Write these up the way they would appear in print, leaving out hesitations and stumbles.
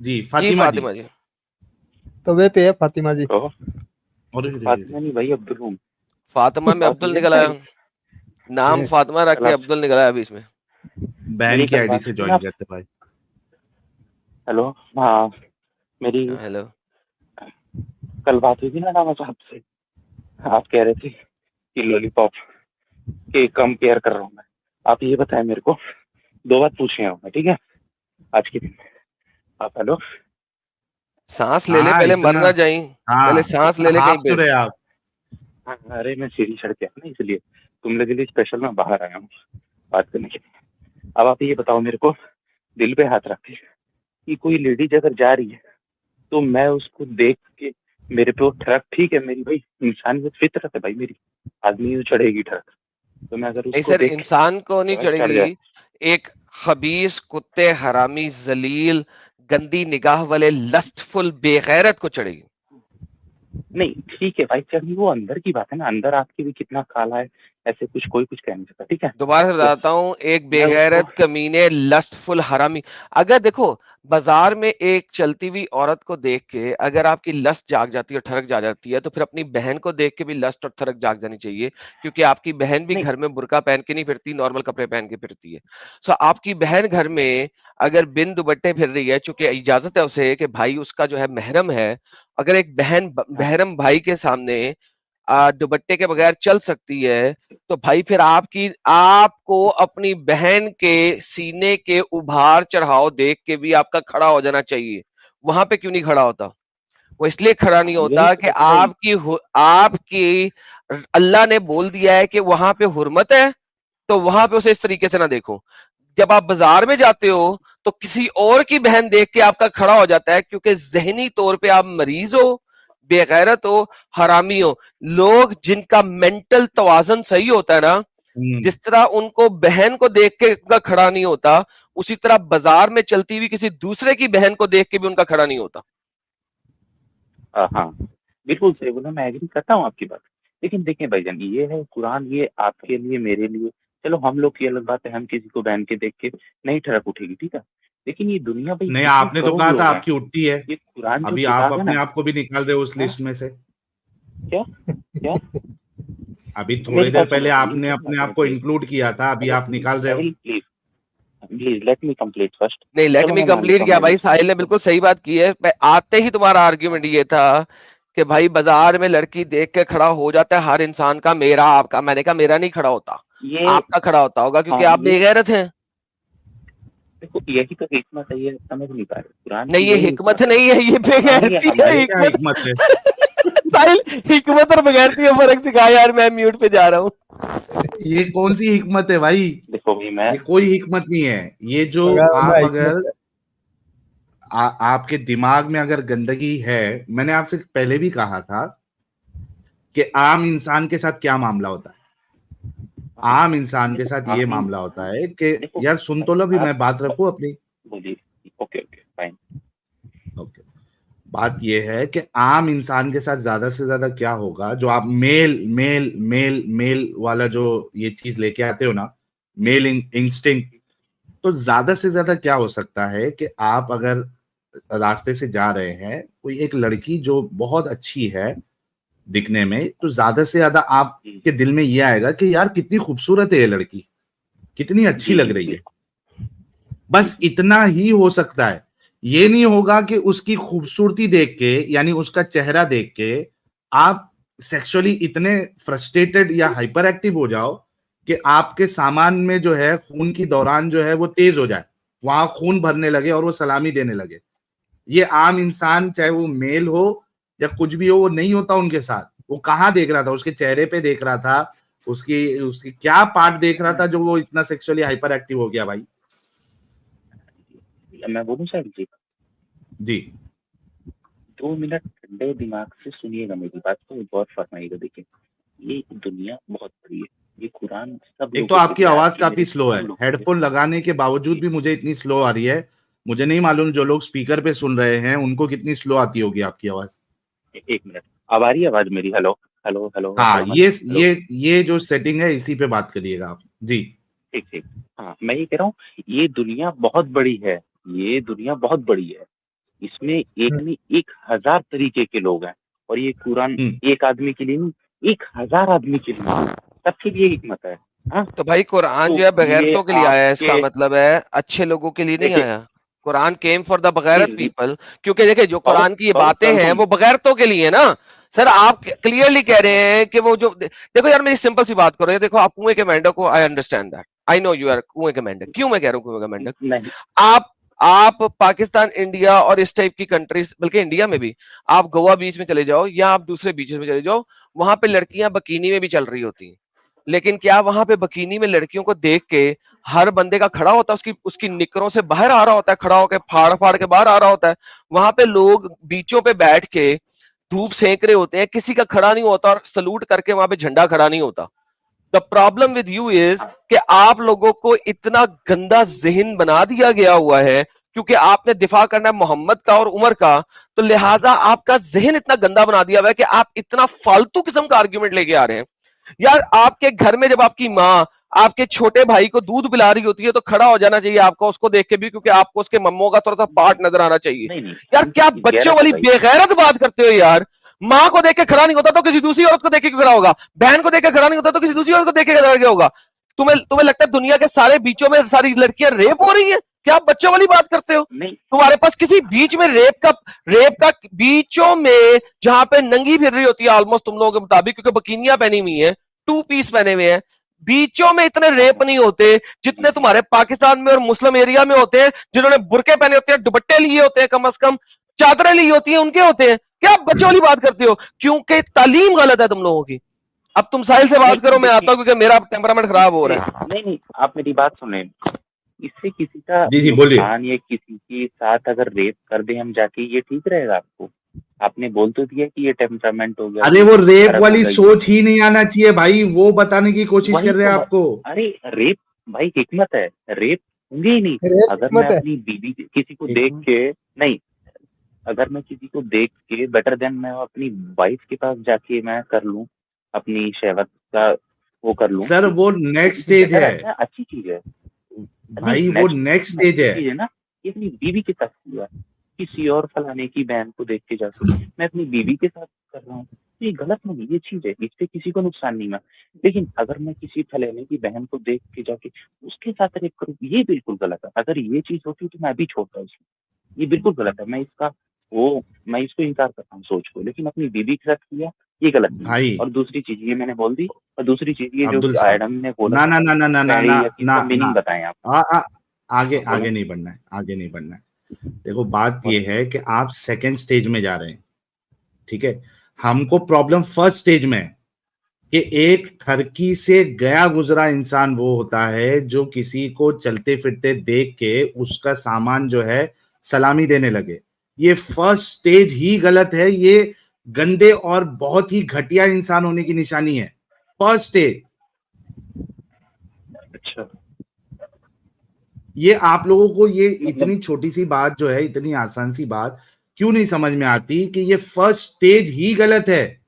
जी जी फातिमा जी। फातिमा जी। तो वे पे है फातिमा जी। तो और फातिमा नहीं भाई, अब्दुल हूँ। फातिमा में बात अब्दुल हुई है ना निकल आया, मेरी? नाम फातिमा रख कल के आप, अब्दुल निकल आया बीच में। बहन मेरी की कल आईडी बात से हुई ना ज्वाइन आप? करते भाई। हेलो, हाँ, मेरी हेलो। कल बात हुई थी ना नामा साहब से। आप कह रहे थे कि लॉलीपॉप के कंपेयर कर रहा हूँ मैं। आप ये बताएं मेरे को, 2 बात पूछे हैं मैं, ठीक है, आज के दिन में। आप हेलो, सांस ले ले, हाँ पहले मर इतना, ना जाई, पहले हाँ सांस इतना ले ले कहीं हाफ पे। क्यों रहे आप? हाँ, अरे मैं सीढ़ी चढ़ के आया ना, इसलिए तुम लोग के लिए स्पेशल मैं बाहर आया हूँ बात करने के लिए। अब आप ये बताओ मेरे को, दिल पे हाथ रख के, कि कोई लेडीज अगर जा रही है तो मैं उसको देख के मेरे पे वो ट्रक, ठीक है मेरी भाई इंसानियत फितरत है भाई मेरी, आदमी यूँ चढ़ेगी ट्रक, तो मैं अगर नहीं उसको सर, देख के इंसान को नहीं ट्रक चढ़ जाए। चढ़ेगी। एक खबीस कुत्ते, हरामी, जलील, गंदी निगाह वाले लस्टफुल बेगैरत को चढ़ेगी। नहीं ठीक है भाई, चलिए वो अंदर की बात है ना, अंदर आपके भी कितना काला है, ऐसे कुछ कोई कुछ कह नहीं सकता, ठीक है। दोबारा से तो बताता हूँ, एक मैं उसको, बेगैरत, कमीने, लस्टफुल, हरामी। अगर देखो, बाजार में एक चलती हुई औरत को देख के अगर आपकी लस्ट जाग जाती है और ठरक जाग जाती है, तो फिर अपनी बहन को देख के भी लस्ट और ठरक जाग जानी चाहिए, क्योंकि आपकी बहन भी नहीं घर में बुर्का पहन के नहीं फिरती, नॉर्मल कपड़े पहन के फिरती है। सो आपकी बहन घर में अगर बिन दुपट्टे फिर रही है, चूंकि इजाजत है उसे कि भाई उसका जो है महरम है, अगर एक बहन हाँ, महरम भाई के सामने दुपट्टे के बगैर चल सकती है, तो भाई फिर आपको अपनी बहन के सीने के उभार चढ़ाव देख के भी आपका खड़ा हो जाना चाहिए। वहां पे क्यों नहीं खड़ा होता? वो इसलिए खड़ा नहीं यही होता तो कि बात है भाई। आपकी अल्लाह ने बोल दिया है कि वहां पे हुर्मत है, तो वहां पे उसे इस तरीके से ना देखो। जब आप बाजार में जाते हो तो किसी और की बहन देख के आपका खड़ा हो जाता है, क्योंकि जहनी तौर पे आप मरीज हो, बेगैरत हो, हरामी हो। लोग जिनका मेंटल तवाजन सही होता है ना, हम्म। जिस तरह उनको बहन को देख के उनका खड़ा नहीं होता, उसी तरह बाजार में चलती हुई किसी दूसरे की बहन को देख के भी उनका खड़ा नहीं होता। हाँ, बिल्कुल सही बोला, मैं एग्री करता हूँ आपकी बात। लेकिन देखें भाईजान, ये है कुरान, ये आपके लिए मेरे लिए, चलो हम लोग की अलग बात है, हम किसी को बहन के देख के नहीं ठड़क उठेगी, ठीक है। लेकिन ये दुनिया भाई नहीं कितने आपने तो करोड़ कहा था लोग हैं। आपकी उठती है, ये कुरान जो अभी आप किताब है अपने ना, आप को भी निकाल रहे हो उस हाँ, लिस्ट में से। क्या क्या, अभी मेरी थोड़ी देर बात सुनो पहले भाई, आपने मेरी बात अपने सुनो आप को प्लीज। इंक्लूड किया था, अभी अरे आप निकाल रहे हो। Sahil please, please let me complete first. नहीं, लेट चलो मी मैं मान कंप्लीट लेता हूँ किया मैं भाई, गलती साहिल ने की। बिल्कुल सही बात की है। आते ही तुम्हारा आर्ग्यूमेंट ये था कि भाई बाजार में लड़की देख के खड़ा हो जाता है हर इंसान का, मेरा आपका। मैंने कहा मेरा नहीं खड़ा होता, ये, आपका खड़ा होता होगा, क्योंकि हाँ आप ये, बेगैरत हैं। देखो यही तो हिकमत है, ये समझ नहीं पा रहे, कुरान नहीं, की ये यही हिकमत हिकमत है। नहीं है, ये कुरान ये बेगैरती है। ये हमारे, क्या हिकमत हिकमत है? साहिल, हिकमत और बेगैरती में फर्क सिखा यार, मैं म्यूट पे जा रहा हूँ। ये कौन सी हिकमत है भाई? देखो भाई मैं, ये कोई हिकमत नहीं है। ये जो मगर मैं आप हिकमत अगर है। आपके दिमाग में अगर गंदगी है, मैंने आपसे पहले भी कहा था कि आम इंसान के साथ क्या मामला होता है। आम इंसान के देखो साथ ये आप ही, मामला होता है कि देखो यार सुन तो लो, भी आप मैं बात बस रखूं अपनी। बोलिए, ओके ओके फाइन। ओके, बात यह है कि आम इंसान के साथ ज्यादा से ज्यादा क्या होगा, जो आप मेल मेल मेल मेल वाला जो ये चीज लेके आते हो ना, मेल इंस्टिंक्ट, तो ज्यादा से ज्यादा क्या हो सकता है कि आप अगर रास्ते से जा रहे हैं, कोई एक लड़की जो बहुत अच्छी है दिखने में, तो ज्यादा से ज्यादा आपके दिल में ये आएगा कि यार कितनी खूबसूरत है ये लड़की, कितनी अच्छी जी लग जी रही है। बिल्कुल। जी बस जी इतना ही हो सकता है। ये नहीं होगा कि उसकी खूबसूरती देख के, यानी उसका चेहरा देख के आप सेक्सुअली इतने फ्रस्ट्रेटेड या हाइपर एक्टिव हो जाओ कि आपके सामान में जो है खून की दौरान जो है वो तेज हो जाए, वहां खून भरने लगे और वो सलामी देने लगे। ये आम इंसान, चाहे वो मेल हो या कुछ भी हो, वो नहीं होता उनके साथ। वो कहाँ देख रहा था? उसके चेहरे पे देख रहा था, उसकी उसकी क्या पार्ट देख रहा था जो वो इतना सेक्सुअली हाइपर एक्टिव हो गया भाई? मैं बोलूँ साहिल जी, जी 2 मिनट ठंडे दिमाग से सुनिएगा मेरी बात को, गौर फरमाइएगा। देखिए, ये दुनिया बहुत बड़ी है, ये कुरान सब एक तो लोगों के आपकी लिए, आवाज आपके काफी मेरे स्लो है, तमाम लोगों के हेडफोन लगाने के बावजूद लिए। भी मुझे इतनी स्लो आ रही है। मुझे नहीं मालूम जो लोग स्पीकर पे सुन रहे हैं उनको कितनी स्लो आती होगी आपकी आवाज। 1 मिनट, अब आ रही है आवाज मेरी? हेलो हेलो हेलो हाँ, हेलो हेलो। ये जो सेटिंग है इसी पे बात करिएगा आप जी। ठीक ठीक, हाँ मैं ये कह रहा हूँ, ये दुनिया बहुत बड़ी है, ये दुनिया बहुत बड़ी है। इसमें एक नहीं 1000 तरीके के लोग हैं, और ये कुरान एक आदमी के लिए नहीं, 1000 आदमी के लिए, सबके लिए हिकमत है। हाँ, तो भाई कुरान तो जो है बगैरतों के लिए आया है, इसका आपके- मतलब है अच्छे लोगों के लिए नहीं देखिए, आया। कुरान केम फॉर द बगैरत नहीं, पीपल, क्योंकि देखिए जो कुरान की ये बहुत बातें हैं वो बगैरतों के लिए है ना। सर आप क्लियरली कह रहे हैं कि वो जो देखो यार, मेरी सिंपल सी बात करो, ये देखो आप कुएं के मेंढक को, I understand that, I know you are कुएं के मेंढक। क्यों मैं कह रहा हूँ कुएं का मेंढक? नहीं, आप पाकिस्तान, इंडिया और इस टाइप की कंट्रीज, बल्कि इंडिया में भी आप गोवा बीच में चले जाओ या आप दूसरे बीचेस में चले जाओ, वहां पे लड़कियां बकीनी में भी चल रही होती हैं। लेकिन क्या वहां पे बकीनी में लड़कियों को देख के हर बंदे का खड़ा होता है, उसकी उसकी निकरों से बाहर आ रहा होता है, खड़ा होकर फाड़ फाड़ के बाहर आ रहा होता है? वहां पे लोग बीचों पे बैठ के धूप सेंक रहे होते हैं, किसी का खड़ा नहीं होता, और सलूट करके वहां पे झंडा खड़ा नहीं होता। The problem with you is कि आप लोगों को इतना गंदा जहन बना दिया गया हुआ है, क्योंकि आपने दिफा करना है मोहम्मद का और उमर का, तो लिहाजा आपका जहन इतना गंदा बना दिया हुआ है कि आप इतना फालतू किस्म का आर्ग्यूमेंट लेके आ रहे हैं। यार आपके घर में जब आपकी माँ आपके छोटे भाई को दूध पिला रही होती है तो खड़ा हो जाना चाहिए आपको उसको देख के भी, क्योंकि आपको उसके मम्मों का थोड़ा सा पार्ट नजर आना चाहिए। नहीं, यार क्या बच्चों वाली बेगैरत बात करते हो यार? माँ को देख के खड़ा नहीं होता तो किसी दूसरी औरत को देख के खड़ा होगा, बहन को देख के खड़ा नहीं होता तो किसी दूसरी औरत को देख के खड़ा होगा। तुम्हें तुम्हें लगता है दुनिया के सारे बीचों में सारी लड़कियां रेप हो रही है? क्या आप बच्चों वाली बात करते हो? नहीं, तुम्हारे पास किसी बीच में रेप का बीचों में जहां पे नंगी फिर रही होती है ऑलमोस्ट तुम लोगों के मुताबिक, क्योंकि बकिनियां पहनी हुई है, 2 पीस पहने हुए हैं, बीचों में इतने रेप नहीं होते जितने तुम्हारे पाकिस्तान में और मुस्लिम एरिया में होते हैं, जिन्होंने बुरके पहने होते हैं, दुपट्टे लिए होते हैं, कम से कम चादरें ली होती हैं, उनके होते हैं। क्या आप बच्चों वाली बात करते हो? क्योंकि तालीम गलत है तुम लोगों की। अब तुम साहिल से बात करो, मैं आता हूं क्योंकि मेरा टेम्परामेंट खराब हो रहा है। नहीं, आप मेरी बात सुने। इससे किसी का जी बोलिए। नुकसान या किसी के साथ अगर रेप कर दे हम जाके, ये ठीक रहेगा आपको? आपने बोल तो दिया कि ये टेम्परामेंट हो गया। अरे वो रेप वाली सोच ही नहीं आना चाहिए भाई, वो बताने की कोशिश कर रहे हैं आपको। अरे रेप भाई हिकमत है, रेप होंगे ही नहीं। अगर मैं अपनी बीवी किसी को देख के नहीं, अगर मैं किसी को देख के बेटर देन मैं अपनी वाइफ के पास जाके मैं कर लूं, अपनी शहवत का वो कर लूं। सर वो नेक्स्ट स्टेज है, अच्छी चीज है भाई, वो नेक्स्ट स्टेज है ना। ये अपनी बीवी के साथ किया, किसी और फलाने की बहन को देख के जाके मैं अपनी बीवी के साथ कर रहा हूँ, ये गलत नहीं, ये चीज है, इससे किसी को नुकसान नहीं है। लेकिन अगर मैं किसी फलाने की बहन को देख के जाके उसके साथ रेप करूँ, ये बिल्कुल गलत है। अगर ये चीज होती तो मैं अभी छोड़ता इसको, ये बिल्कुल गलत है। मैं इसको इनकार करता हूँ सोच को, लेकिन अपनी बीवी के साथ किया, ये गलत नहीं भाई। और दूसरी चीज ये मैंने बोल दी, और दूसरी चीज ये जो एडम ने बोला, मीनिंग बताएं आप। आगे नहीं बढ़ना है, आगे नहीं बढ़ना है। देखो बात ये है कि आप सेकंड स्टेज में जा रहे हैं, ठीक है। हमको प्रॉब्लम फर्स्ट स्टेज में है कि एक ठरकी से गया गुजरा इंसान वो होता है जो किसी को चलते फिरते देख के उसका सामान जो है सलामी देने लगे। ये फर्स्ट स्टेज ही गलत है, ये गंदे और बहुत ही घटिया इंसान होने की निशानी है, फर्स्ट स्टेज। अच्छा, ये आप लोगों को ये इतनी छोटी सी बात जो है, इतनी आसान सी बात क्यों नहीं समझ में आती कि ये फर्स्ट स्टेज ही गलत है।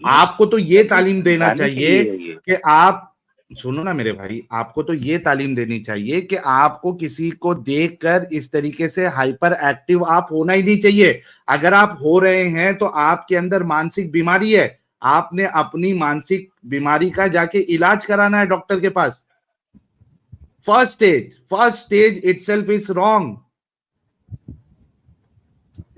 आपको तो ये तालीम देना चाहिए कि आप सुनो ना मेरे भाई, आपको तो ये तालीम देनी चाहिए कि आपको किसी को देखकर इस तरीके से हाइपर एक्टिव आप होना ही नहीं चाहिए। अगर आप हो रहे हैं तो आपके अंदर मानसिक बीमारी है, आपने अपनी मानसिक बीमारी का जाके इलाज कराना है डॉक्टर के पास। First stage itself is wrong.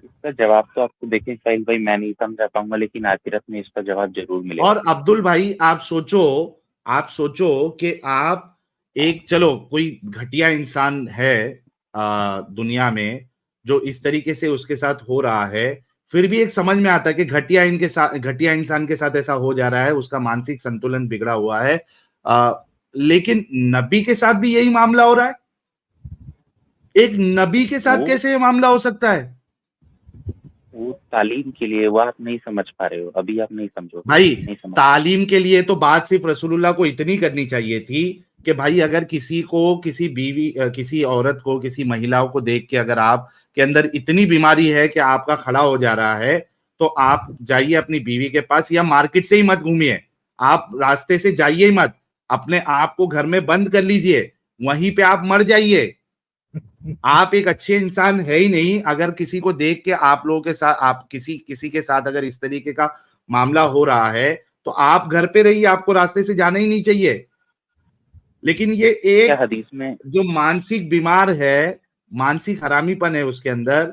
इसका जवाब तो आपको देखें साहिल भाई मैं नहीं समझा पाऊंगा, लेकिन आखिरत में इसका जवाब जरूर मिलेगा। और अब्दुल भाई आप सोचो कि आप एक, चलो कोई घटिया इंसान है दुनिया में जो इस तरीके से उसके साथ हो रहा है, फिर भी एक समझ में आता है कि घटिया इंसान के साथ ऐसा हो जा रहा है, उसका मानसिक संतुलन बिगड़ा हुआ है। लेकिन नबी के साथ भी यही मामला हो रहा है। एक नबी के साथ कैसे ये मामला हो सकता है? वो तालीम के लिए, वो आप नहीं समझ पा रहे हो, अभी आप नहीं समझो भाई। नहीं समझ। तालीम के लिए तो बात सिर्फ रसूलुल्लाह को इतनी करनी चाहिए थी कि भाई अगर किसी को, किसी बीवी, किसी औरत को, किसी महिलाओं को देख के अगर आप के अंदर इतनी बीमारी है कि आपका खड़ा हो जा रहा है, तो आप जाइए अपनी बीवी के पास, या मार्केट से ही मत घूमिए, आप रास्ते से जाइए ही मत, अपने आप को घर में बंद कर लीजिए, वहीं पे आप मर जाइए। आप एक अच्छे इंसान है ही नहीं अगर किसी को देख के आप लोगों के साथ, आप किसी के साथ अगर इस तरीके का मामला हो रहा है तो आप घर पे रहिए, आपको रास्ते से जाना ही नहीं चाहिए। लेकिन ये क्या एक हदीस में जो मानसिक बीमार है, मानसिक हरामीपन है उसके अंदर,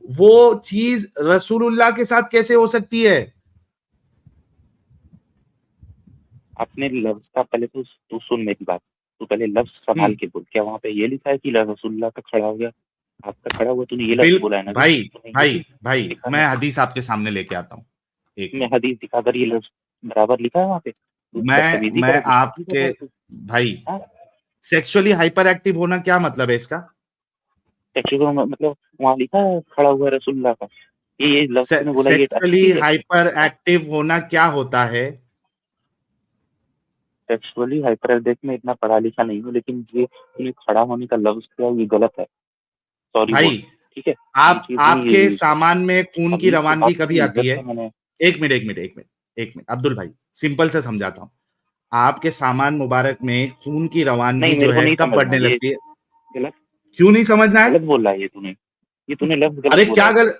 वो चीज रसूलुल्लाह के साथ कैसे हो सकती है? अपने लफ्ज का पहले तू सुन मेरी बात, तू पहले लफ्ज संभाल के बोल। क्या वहाँ पे ये लिखा है कि रसूलुल्लाह का खड़ा हो गया, आपका खड़ा हुआ? तूने ये लफ्ज बोला है ना? भाई तूने ये भाई चीज भाई लिखा मैं है? हदीस आपके सामने लेके आता हूँ। एक मैं हदीस दिखा कर ये लफ्ज बराबर लिखा है वहाँ पे? तू बदतमीजी कर मैं रहा है, गुस्ताखी कर आपके रहा है तू। भाई, हाँ, सेक्सुअली हाइपर एक्टिव होना क्या मतलब है इसका? टेक्निकल मतलब वहाँ लिखा है खड़ा हुआ है रसूलुल्लाह का, ये लफ्ज तूने बोला, ये अच्छी सेक्सुअली चीज है? हाइपर एक्टिव होना क्या होता है? टेक्सुअली हाइपर, देख मैं इतना पढ़ा लिखा नहीं हूँ, लेकिन ये तूने खड़ा होने का लफ्ज किया, ये गलत है, सॉरी बोल, भाई ठीक है? ये आप चीज आपके नहीं, सामान में खून की हदीस के रवानगी साथ कभी तेरी आती इज्जत है? है मैंने। एक मिनट अब्दुल भाई, सिंपल से समझाता हूँ। आपके सामान मुबारक में खून की रवानगी नहीं, जो मेरे को है नहीं कब समझना बढ़ने ये, लगती है? गलत क्यों नहीं समझना है? गलत बोल रहा है ये तूने लफ्ज गलत अरे बोला क्या है। गल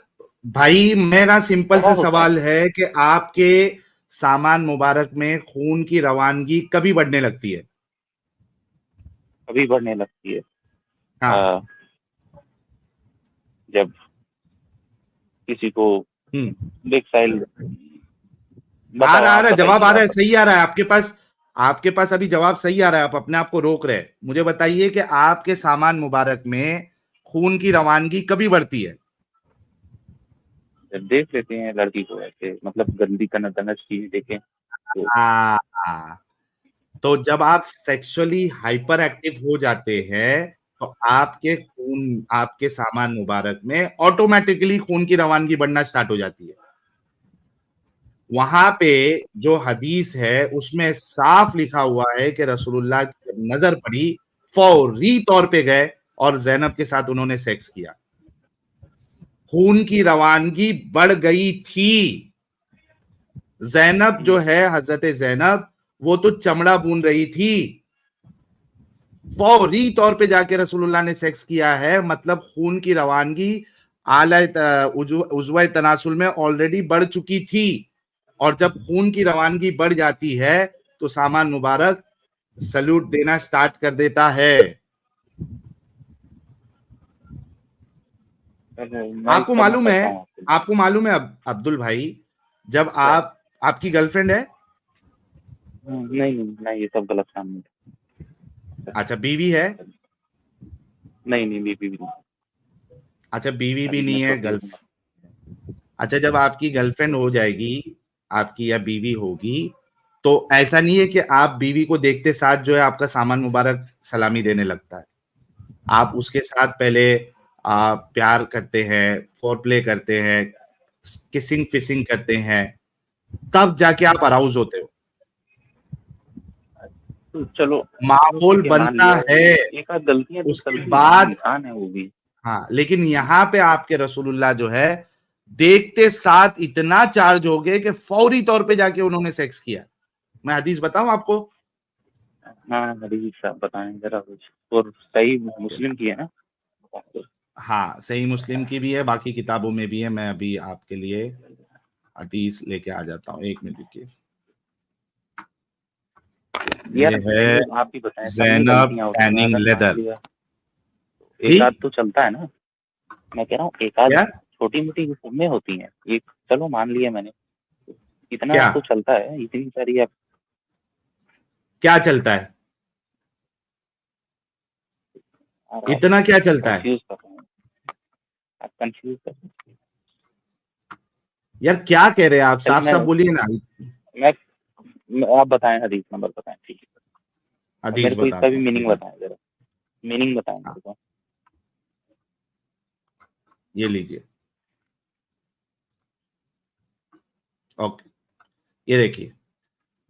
भाई, मेरा सिंपल क्या से होता है? सवाल है कि आपके सामान मुबारक में खून की रवानगी कभी बढ़ने लगती है? कभी बढ़ने लगती है हाँ। आ, जब किसी को देख साहिल, आ बताओ, रहा आ आप रहा है, जवाब आ बताइए, रहा आप है, सही बताइए। आ रहा है आपके पास। आपके पास अभी जवाब सही आ रहा है, आप अपने आप को रोक रहे हैं। मुझे बताइए कि आपके सामान मुबारक में खून की रवानगी कभी बढ़ती है? जब देख लेते हैं लड़की को ऐसे, मतलब गंदी तनच चीज देखें तो। हाँ, तो जब आप सेक्सुअली हाइपर एक्टिव हो जाते हैं तो आपके सामान मुबारक में ऑटोमेटिकली खून की रवानगी बढ़ना स्टार्ट हो जाती है। वहां पे जो हदीस है उसमें साफ लिखा हुआ है कि रसूलुल्लाह की जब नजर पड़ी, फौरी तौर पे गए और जैनब के साथ उन्होंने सेक्स किया। खून की रवानगी बढ़ गई थी। जैनब जो है, हजरत जैनब, वो तो चमड़ा बून रही थी। फौरी तौर पे जाके रसूलुल्लाह ने सेक्स किया है, मतलब खून की रवानगी आला उज़्वा तनासुल में ऑलरेडी बढ़ चुकी थी। और जब खून की रवानगी बढ़ जाती है तो सामान मुबारक सल्यूट देना स्टार्ट कर देता है। मैं इस आपको पर मैं मालूम है, करता हूँ आपको। अब्दुल भाई, जब क्या? आपकी गर्लफ्रेंड है? नहीं नहीं नहीं, ये सब गलत काम नहीं। अच्छा, बीवी है? नहीं नहीं, बीबी भी नहीं। अच्छा, बीवी भी अभी मैं नहीं है, छोटी गर्ल। हूँ। अच्छा, जब आपकी गर्लफ्रेंड हो जाएगी, आपकी या बीवी होगी, तो ऐसा नहीं है कि आप बीवी को देखते साथ जो है आपका सामान मुबारक सलामी देने लगता है। आप उसके साथ पहले प्यार करते हैं, फोर प्ले करते हैं, किसिंग फिशिंग करते हैं, तब जाके आप अराउज होते हो। तो चलो, माहौल ठीक है, मान बनता लिया। है, एक आध गलतियां तो उसके चलती हैं, बाद। इंसान है वो भी। हाँ, लेकिन यहाँ पे आपके रसूलुल्लाह जो है, देखते साथ इतना चार्ज हो गए कि फौरी तौर पे जाके उन्होंने सेक्स किया। मैं हदीस बताऊं आपको? हाँ, हदीस साहब बताएं जरा कुछ। और सही मुस्लिम की है ना? हाँ, सही मुस्लिम की भी है, बाकी किताबों में भी है। मैं अभी आपके लिए हदीस लेके आ जाता हूँ, एक मिनट रुकिए। ये यार है वो आप ही बताएं, सब में ज़ैनब गलतियां होती हैं, टैनिंग अगर मान लेदर। लिया जी, एक आध तो चलता है ना। मैं कह रहा हूँ एक आध क्या छोटी मोटी में होती हैं, एक चलो मान लिया मैंने, इतना क्या तो चलता है, इतनी सारी आप क्या चलता है? इतना क्या चलता है? कंफ्यूज कर रहे हैं, आप कंफ्यूज कर रहे हैं। यार क्या कह रहे हैं आप? चलिए साफ साफ बोलिए ना। आप बताएं, हदीस नंबर बताएं, ठीक है। और हदीस मेरे को इसका भी बताता हूँ, मीनिंग बताएं जरा, मीनिंग बताएं हाँ, मेरे को। ये लीजिए। ओके, ये देखिए।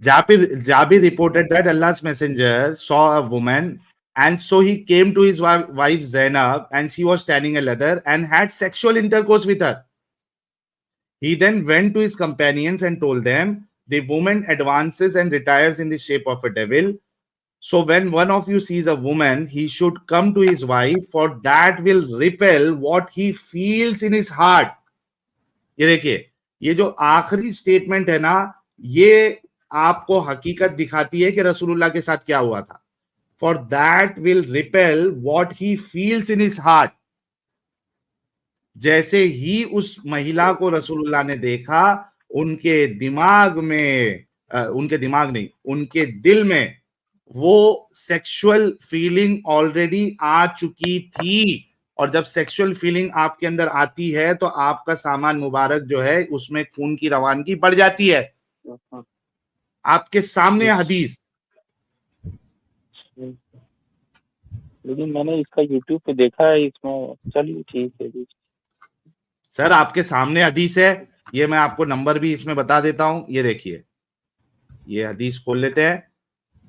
Jabir reported that Allah's messenger saw a woman, and so he came to his wife Zainab, and she was standing a leather and had sexual intercourse with her. He then went to his companions and told them, the woman advances and retires in the shape of a devil. So when one of you sees a woman, he should come to his wife, for that will repel what he feels in his heart. ये देखिए, ये जो आखिरी statement है ना, ये आपको हकीकत दिखाती है कि रसूलुल्लाह के साथ क्या हुआ था. For that will repel what he feels in his heart. जैसे ही उस महिला को रसूलुल्लाह ने देखा, उनके दिमाग में उनके दिमाग नहीं, उनके दिल में वो सेक्सुअल फीलिंग ऑलरेडी आ चुकी थी. और जब सेक्सुअल फीलिंग आपके अंदर आती है तो आपका सामान मुबारक जो है उसमें खून की रवानगी बढ़ जाती है. आपके सामने हदीस. लेकिन मैंने इसका YouTube पे देखा है, इसमें चलिए ठीक है जी. सर आपके सामने हदीस है, ये मैं आपको नंबर भी इसमें बता देता हूं. ये देखिए, ये हदीस खोल लेते हैं.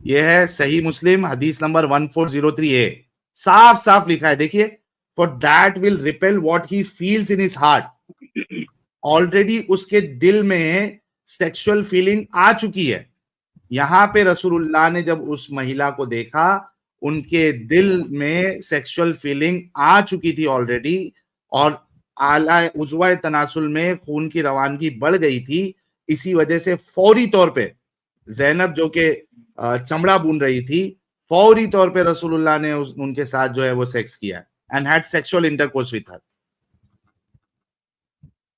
ये है सही मुस्लिम हदीस नंबर 1403A. साफ साफ लिखा है, देखिए, for that will repel what he feels in his heart. Already उसके दिल में सेक्सुअल फीलिंग आ चुकी है. यहां पे रसूलुल्लाह ने जब उस महिला को देखा, उनके दिल में सेक्सुअल फीलिंग आ चुकी थी ऑलरेडी, और आला उज़वा तनासुल में खून की रवानगी बढ़ गई थी. इसी वजह से फौरी तौर पे ज़ैनब जो के चमड़ा बुन रही थी, फौरी तौर पे रसूलुल्लाह ने उनके साथ जो है वो सेक्स किया and had sexual intercourse with her.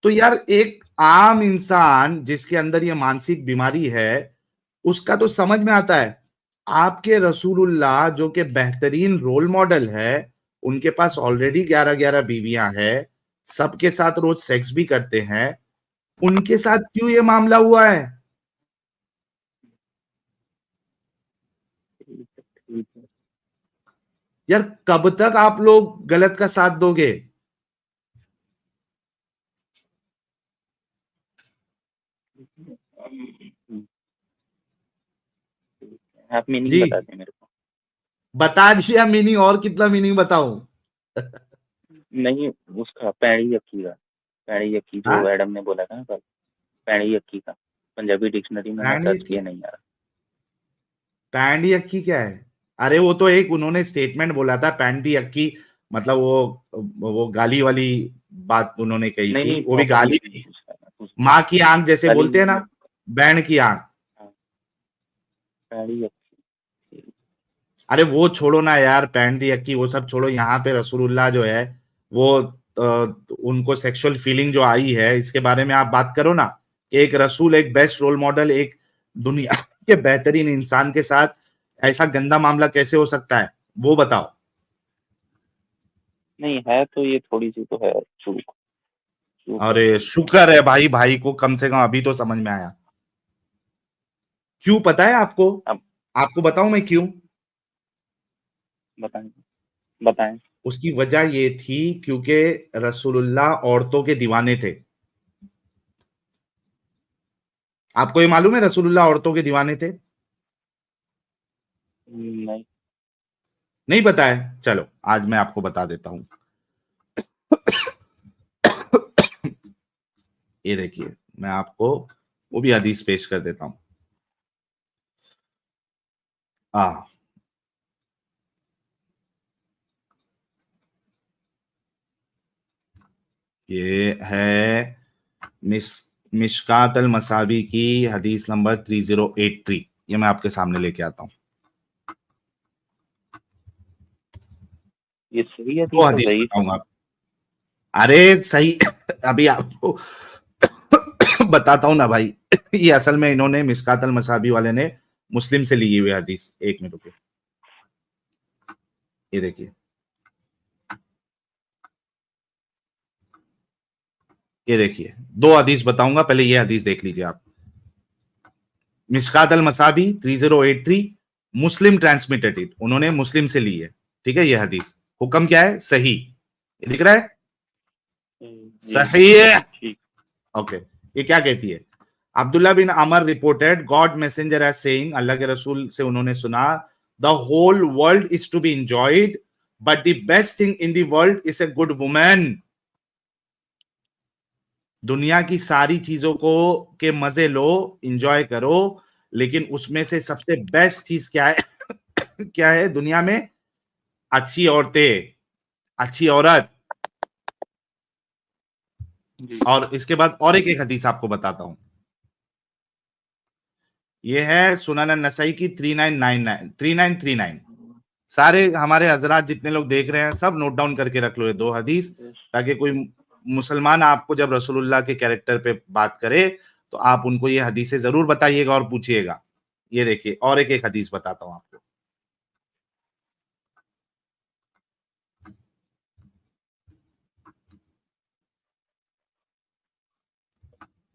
तो यार एक आम इंसान जिसके अंदर ये मानसिक बीमारी है, उसका तो समझ में आता है. आपके रसूलुल्लाह जो के बेहतरीन रोल मॉडल है, उनके पास ऑलरेडी 11-11 बीवियां हैं, सबके साथ रोज सेक्स भी करते हैं, उनके साथ क्यों ये मामला हुआ है? यार कब तक आप लोग गलत का साथ दोगे? आप मीनिंग जी बता दें मेरे को. बता दिया मीनिंग, और कितना मीनिंग बताऊं? नहीं, उसका पैड़ी अक्की का, पैड़ी अक्की जो हाँ? एडम ने बोला था ना कल, पैड़ी अक्की का पंजाबी डिक्शनरी में मैं पैंडी सर्च अक्की? किया, नहीं आ रहा. पैंडी अक्की क्या है? अरे वो तो एक उन्होंने स्टेटमेंट बोला था, पैंडी अक्की, मतलब वो गाली वाली बात उन्होंने कही नहीं थी. नहीं, वो भी प्रॉपर गाली मीनिंग नहीं, पूछा था, माँ की आंख जैसे गाली बोलते हैं ना, बैंड की आंख. पैड़ी अक्की. अरे वो छोड़ो ना यार, पैंडी अक्की वो सब छोड़ो. यहाँ पे रसूलुल्लाह जो है वो उनको सेक्सुअल फीलिंग जो आई है, इसके बारे में आप बात करो ना. एक रसूल, एक बेस्ट रोल मॉडल, एक दुनिया के बेहतरीन इंसान के साथ ऐसा गंदा मामला कैसे हो सकता है, वो बताओ. नहीं है तो ये थोड़ी सी तो है चूक. अरे शुक्र है भाई, भाई को कम से कम अभी तो समझ में आया. क्यों पता है आपको? आपको बताऊं मैं क्यों? बताएं बताएं. उसकी वजह ये थी क्योंकि रसूलुल्लाह औरतों के दीवाने थे. आपको ये मालूम है रसूलुल्लाह औरतों के दीवाने थे? नहीं. नहीं पता है? चलो आज मैं आपको बता देता हूं. ये देखिए, मैं आपको वो भी हदीस पेश कर देता हूं. ये है मिशकात अल मसाबी की हदीस नंबर 3083. ये मैं आपके सामने लेके आता हूं. ये सही है, वो हदीस बताऊंगा. अरे सही अभी आपको बताता हूं ना भाई. ये असल में इन्होंने मिशकात अल मसाबी वाले ने मुस्लिम से ली हुई हदीस. एक मिनट रुकिए. ये देखिए, ये देखिए, दो हदीस बताऊंगा, पहले ये हदीस देख लीजिए आप. मिशकात अल मसाबी 3083, मुस्लिम ट्रांसमिटेड इट, उन्होंने मुस्लिम से ली है. ठीक है, ये हदीस हुक्म क्या है? सही. ये दिख रहा है? सही है. ओके. ये क्या कहती है? Abdullah bin Amr reported God messenger as saying, Allah के रसूल से उन्होंने सुना, the whole world is to be enjoyed but the best thing in the world is a good woman. दुनिया की सारी चीजों को के मजे लो, एंजॉय करो, लेकिन उसमें से सबसे बेस्ट चीज क्या है? क्या है दुनिया में? अच्छी औरतें, अच्छी औरत। जी और इसके बाद और एक हदीस आपको बताता हूं। ये है सुनन नसाई की 3939 सारे हमारे हजरात जितने लोग देख रहे हैं सब नोट डाउन करके रख लो ये 2 हदीस, ताकि कोई मुसलमान आपको जब रसूलुल्लाह के कैरेक्टर पे बात करे तो आप उनको ये हदीसें जरूर बताइएगा और पूछिएगा। ये देखिए और एक हदीस बताता हूं आपको।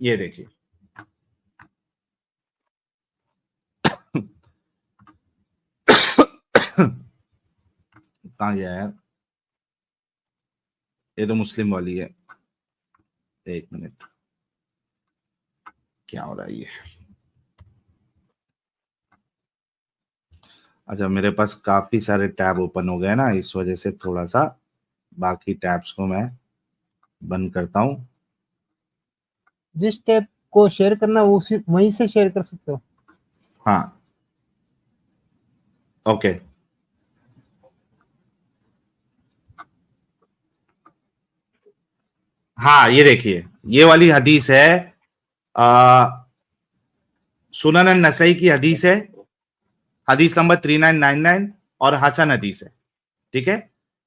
ये देखिए कहाँ गया यार? ये तो मुस्लिम वाली है। एक मिनट, क्या हो रहा है ये? अच्छा, मेरे पास काफी सारे टैब ओपन हो गए ना, इस वजह से थोड़ा सा बाकी टैब्स को मैं बंद करता हूं। जिस टैब को शेयर करना वो उसी वहीं से शेयर कर सकते हो। हाँ, ओके। हाँ, ये देखिए ये वाली हदीस है, सुनन नसई की हदीस है, हदीस नंबर 3999 और हसन हदीस है। ठीक है,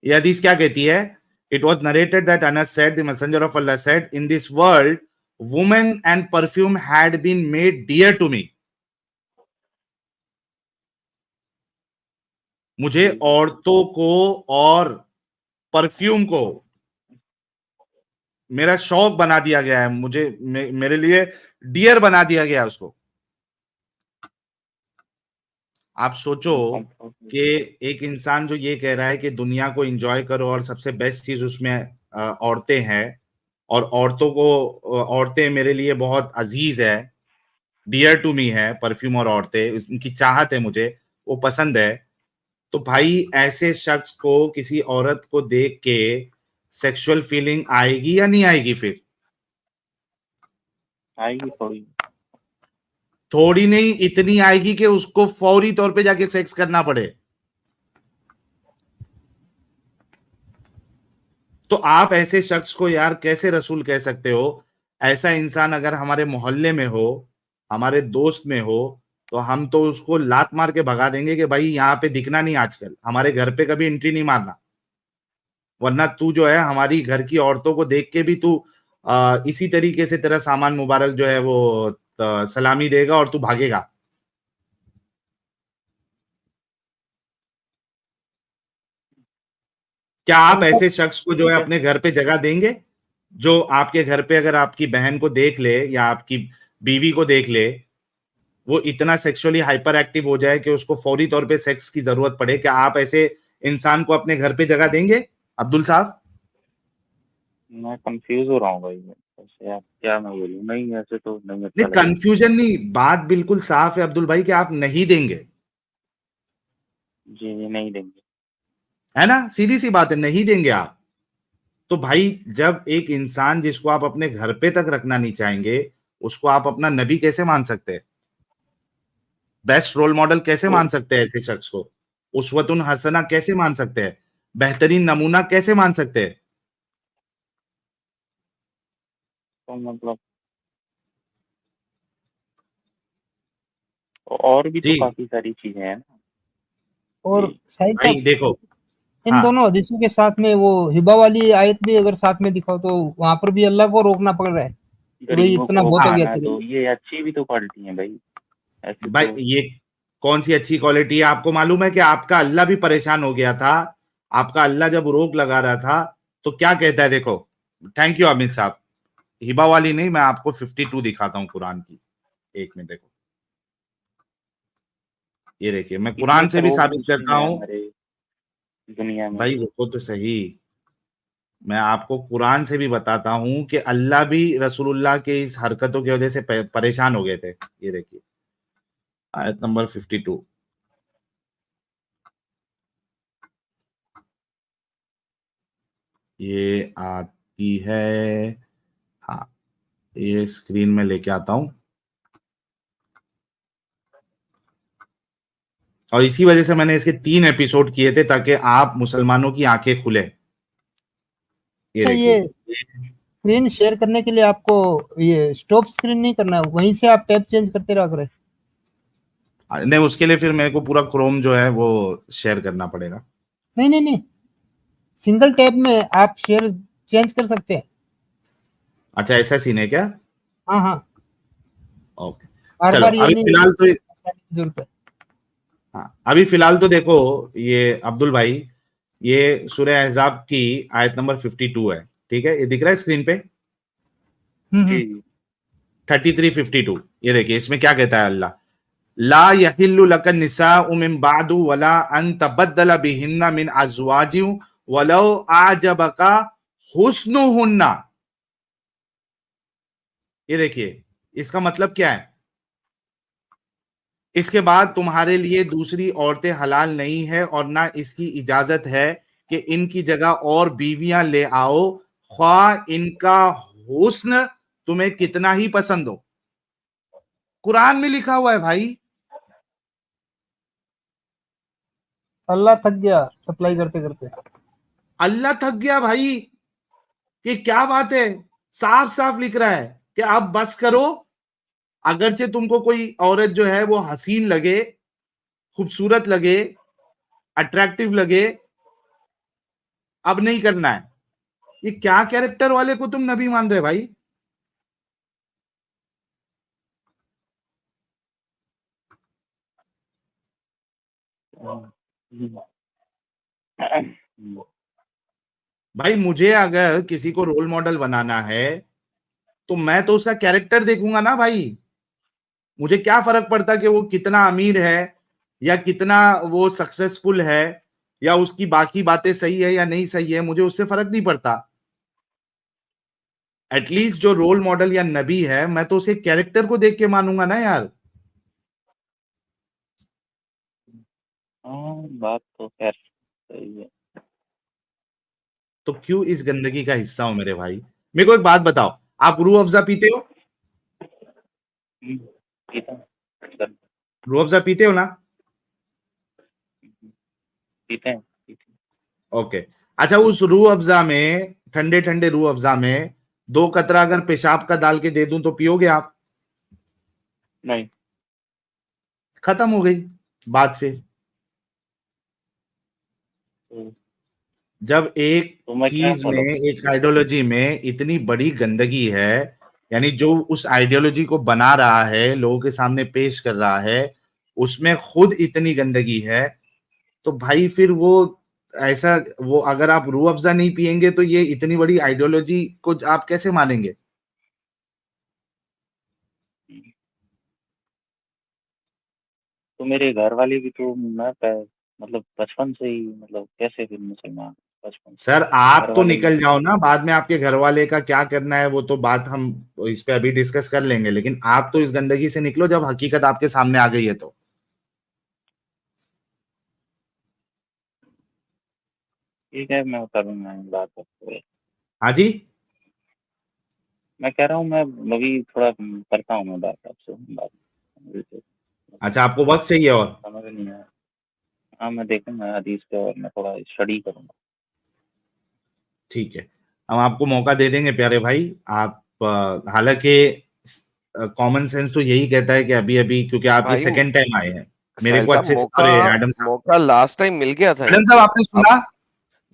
ये हदीस क्या कहती है? It was narrated that Anas said the messenger of Allah said in this world women and perfume had been made dear to me. मुझे औरतों को और परफ्यूम को मेरा शौक बना दिया गया है, मेरे लिए डियर बना दिया गया है उसको। आप सोचो कि एक इंसान जो ये कह रहा है कि दुनिया को एंजॉय करो और सबसे बेस्ट चीज उसमें औरतें हैं, और औरतें मेरे लिए बहुत अजीज है, डियर टू मी है परफ्यूम और औरतें, उनकी चाहत है, मुझे वो पसंद है। तो भाई ऐसे शख्स को किसी औरत को देख के सेक्सुअल फीलिंग आएगी या नहीं आएगी? फिर आएगी थोड़ी। थोड़ी नहीं, इतनी आएगी कि उसको फौरी तौर पे जाके सेक्स करना पड़े। तो आप ऐसे शख्स को यार कैसे रसूल कह सकते हो? ऐसा इंसान अगर हमारे मोहल्ले में हो, हमारे दोस्त में हो, तो हम तो उसको लात मार के भगा देंगे कि भाई यहाँ पे दिखना नहीं, आजकल हमारे घर पे कभी एंट्री नहीं मारना, वरना तू जो है हमारी घर की औरतों को देख के भी तू इसी तरीके से तेरा सामान मुबारक जो है वो सलामी देगा और तू भागेगा। क्या आप तो सर ऐसे शख्स को जो है अपने घर पे जगह देंगे? जो आपके घर पे अगर आपकी बहन को देख ले या आपकी बीवी को देख ले, वो इतना सेक्सुअली हाइपर एक्टिव हो जाए कि उसको फौरी तौर पे सेक्स की जरूरत पड़े, क्या आप ऐसे इंसान को अपने घर पे जगह देंगे अब्दुल साहब? मैं कंफ्यूज हो रहा हूँ भाई, ऐसे आप क्या मैं बोलूँ, नहीं ऐसे तो नहीं नहीं, अच्छा लगेगा। कंफ्यूजन नहीं, बात बिल्कुल साफ है अब्दुल भाई कि आप नहीं देंगे, जी जी नहीं देंगे। है ना? सीधी सी बात है, नहीं देंगे आप। तो भाई जब एक इंसान जिसको आप अपने घर पे तक रखना नहीं चाहेंगे, उसको आप अपना नबी कैसे मान सकते हैं? बेस्ट रोल मॉडल कैसे तो, मान सकते हैं ऐसे शख्स को? उसवतुन हसना कैसे मान सकते हैं? बेहतरीन नमूना कैसे मान सकते हैं? तो मतलब और भी तो जी काफी सारी चीजें हैं ना। और जी शाहिद भाई साहब देखो, इन हाँ दोनों हदीसों के साथ में वो हिबा वाली आयत भी अगर साथ में दिखाओ तो वहां पर भी अल्लाह को रोकना पड़ रहा है कि भाई गरीबों इतना को बहुत हो हाँ गया खाना तेरे दो, लिए। ये अच्छी भी तो क्वालिटी है भाई, ऐसे भाई, तो। ये कौन सी अच्छी क्वालिटी है? आपको मालूम है कि आपका अल्लाह भी परेशान हो गया था, आपका अल्लाह जब रोक लगा रहा था तो क्या कहता है? देखो, थैंक यू अमित साहब। हिबा वाली नहीं, मैं आपको 52 दिखाता हूँ कुरान की। एक मिनट देखो, ये देखिए मैं कितने कुरान से भी करोड़ साबित करता मुस्लिम है हूँ। हमारे दुनिया में। भाई रुको तो सही, मैं आपको कुरान से भी बताता हूं कि अल्लाह भी रसूलुल्लाह के इस हरकतों की वजह से परेशान हो गए थे। ये देखिए आयत नंबर 52, ये आती है, हाँ, ये स्क्रीन में लेके आता हूं। और इसी वजह से मैंने इसके 3 एपिसोड किए थे ताकि आप मुसलमानों की आंखें खुले। ये अच्छा, देखिए, ये स्क्रीन शेयर करने के लिए आपको ये स्टॉप स्क्रीन नहीं करना है, वहीं से आप टैब चेंज करते रहा करें। नहीं उसके लिए फिर मेरे को पूरा क्रोम जो है वो शेयर करना पड़ेगा। नहीं नहीं नहीं, सिंगल टैब में आप शेयर चेंज कर सकते हैं। अच्छा ऐसा सीन है क्या? हाँ हाँ, ओके, बार चलो बार ये अभी नहीं फिलहाल तो जरूरत है। हाँ, अभी फिलहाल तो देखो ये अब्दुल भाई, ये सूरह अहज़ाब की आयत नंबर 52 है, ठीक है, ये दिख रहा है स्क्रीन पे जी जी 33-52। ये देखिए इसमें क्या कहता है अल्लाह, ला यहिल्लु लकन निसाउ मिन बादु वला अन तबद्दल बिहिन्ना मिन अज़वाजिन वलौ आजबका हुस्नुहुन्ना। ये देखिए इसका मतलब क्या है, इसके बाद तुम्हारे लिए दूसरी औरतें हलाल नहीं है और ना इसकी इजाजत है कि इनकी जगह और बीवियां ले आओ, ख्वाह इनका हुस्न तुम्हें कितना ही पसंद हो। कुरान में लिखा हुआ है भाई। अल्लाह थक गया सप्लाई करते करते। अल्लाह थक गया भाई, कि क्या बात है, साफ साफ लिख रहा है कि आप बस करो, अगरचे तुमको कोई औरत जो है वो हसीन लगे, खूबसूरत लगे, अट्रैक्टिव लगे, अब नहीं करना है। ये क्या कैरेक्टर वाले को तुम नबी मान रहे भाई? भाई मुझे अगर किसी को रोल मॉडल बनाना है तो मैं तो उसका कैरेक्टर देखूंगा ना भाई। मुझे क्या फर्क पड़ता कि वो कितना अमीर है या कितना वो सक्सेसफुल है या उसकी बाकी बातें सही है या नहीं सही है, मुझे उससे फर्क नहीं पड़ता। एटलीस्ट जो रोल मॉडल या नबी है मैं तो उसके कैरेक्टर को देख के मानूंगा ना यार। हाँ बात तो खैर सही है। तो क्यों इस गंदगी का हिस्सा हो मेरे भाई? मेरे को एक बात बताओ, आप रूह अफ़ज़ा पीते हो? पीता हूँ, रूह अफ़ज़ा पीते हो ना? पीते हैं ओके, अच्छा उस रूह अफ़ज़ा में, ठंडे ठंडे रूह अफ़ज़ा में 2 कतरा अगर पेशाब का डाल के दे दूं तो पियोगे आप? नहीं। खत्म हो गई बात। फिर तो जब एक मैं क्या चीज में, फॉलो एक आइडियोलॉजी में इतनी बड़ी गंदगी है, यानी जो उस आइडियोलॉजी को बना रहा है, लोगों के सामने पेश कर रहा है, उसमें खुद इतनी गंदगी है, तो भाई फिर वो ऐसा, वो अगर आप रूह अफ़ज़ा नहीं पियेंगे तो ये इतनी बड़ी आइडियोलॉजी को आप कैसे मानेंगे? तो मेरे घर वाले भी तो मतलब बचपन से ही मतलब कैसे फिर मुसलमान बचपन से सर आप घर तो वाले भी निकल जाओ ना, बाद में आपके घर वाले का क्या करना है वो तो बात हम इस पे अभी डिस्कस कर लेंगे, लेकिन आप तो इस गंदगी से निकलो जब हकीकत आपके सामने आ गई है तो। ठीक है, मैं करूँगा बात आपको। हाँ जी, मैं कह रहा हूँ मैं अभी थोड़ा करता हूँ मैं बात आपसे बात। अच्छा आपको वक्त चाहिए और? समझ नहीं आया। हाँ मैं देखूंगा हदीस पे और मैं थोड़ा स्टडी करूंगा। ठीक है, हम आपको मौका दे देंगे प्यारे भाई। आप हालांकि कॉमन सेंस तो यही कहता है कि अभी अभी, क्योंकि आप ये भाई सेकंड टाइम आए हैं, मेरे साहिल को साहब, अच्छे से, मौका अरे एडम साहब, मौका लास्ट टाइम मिल गया था एडम इनको। साहब आपने अब सुना?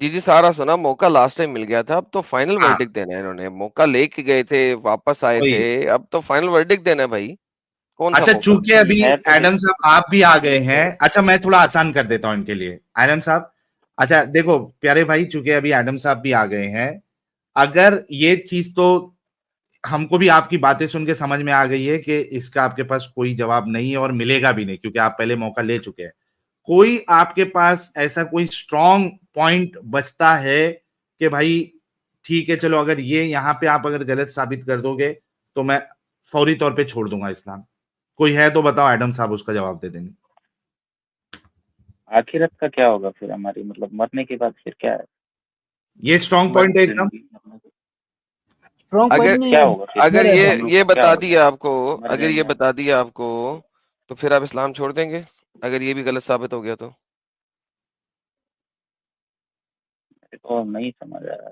जी जी सारा सुना, मौका लास्ट टाइम मिल गया था, अब तो फाइनल हाँ वर्डिक्ट देना है इन्होंने। मौका लेके गए थे, वापस आए वही। थे, अब तो फाइनल वर्डिक्ट देना है भाई। कौन सा अच्छा मौका? चूंकि अभी है तो एडम साहब आप भी आ गए हैं, तो अच्छा मैं थोड़ा आसान कर देता हूं इनके लिए, एडम साहब। अच्छा देखो प्यारे भाई, चूंकि अभी एडम साहब भी आ गए हैं, अगर ये चीज तो हमको भी आपकी बातें सुन के समझ में आ गई है कि इसका आपके पास कोई जवाब नहीं है और मिलेगा भी नहीं, क्योंकि आप पहले मौका ले चुके हैं। कोई आपके पास ऐसा कोई स्ट्रॉन्ग पॉइंट बचता है कि भाई ठीक है चलो, अगर ये यहाँ पे आप अगर गलत साबित कर दोगे तो मैं फौरी तौर पे छोड़ दूंगा इस्लाम? कोई है तो बताओ एडम साहब, उसका जवाब दे देंगे। आखिरत का क्या होगा फिर हमारी मतलब मरने के बाद फिर क्या है? ये स्ट्रॉन्ग पॉइंट है एकदम। मरने के स्ट्रॉन्ग अगर पॉइंट नहीं क्या है, होगा फिर? अगर क्लियर है ये वो। हम लोग ये को क्या बता होगा दिया आपको, मर अगर ये जाएंगे हम? बता दिया आपको, तो फिर आप इस्लाम छोड़ देंगे? अगर ये भी गलत साबित हो गया तो? मेरे को नहीं समझ आ रहा।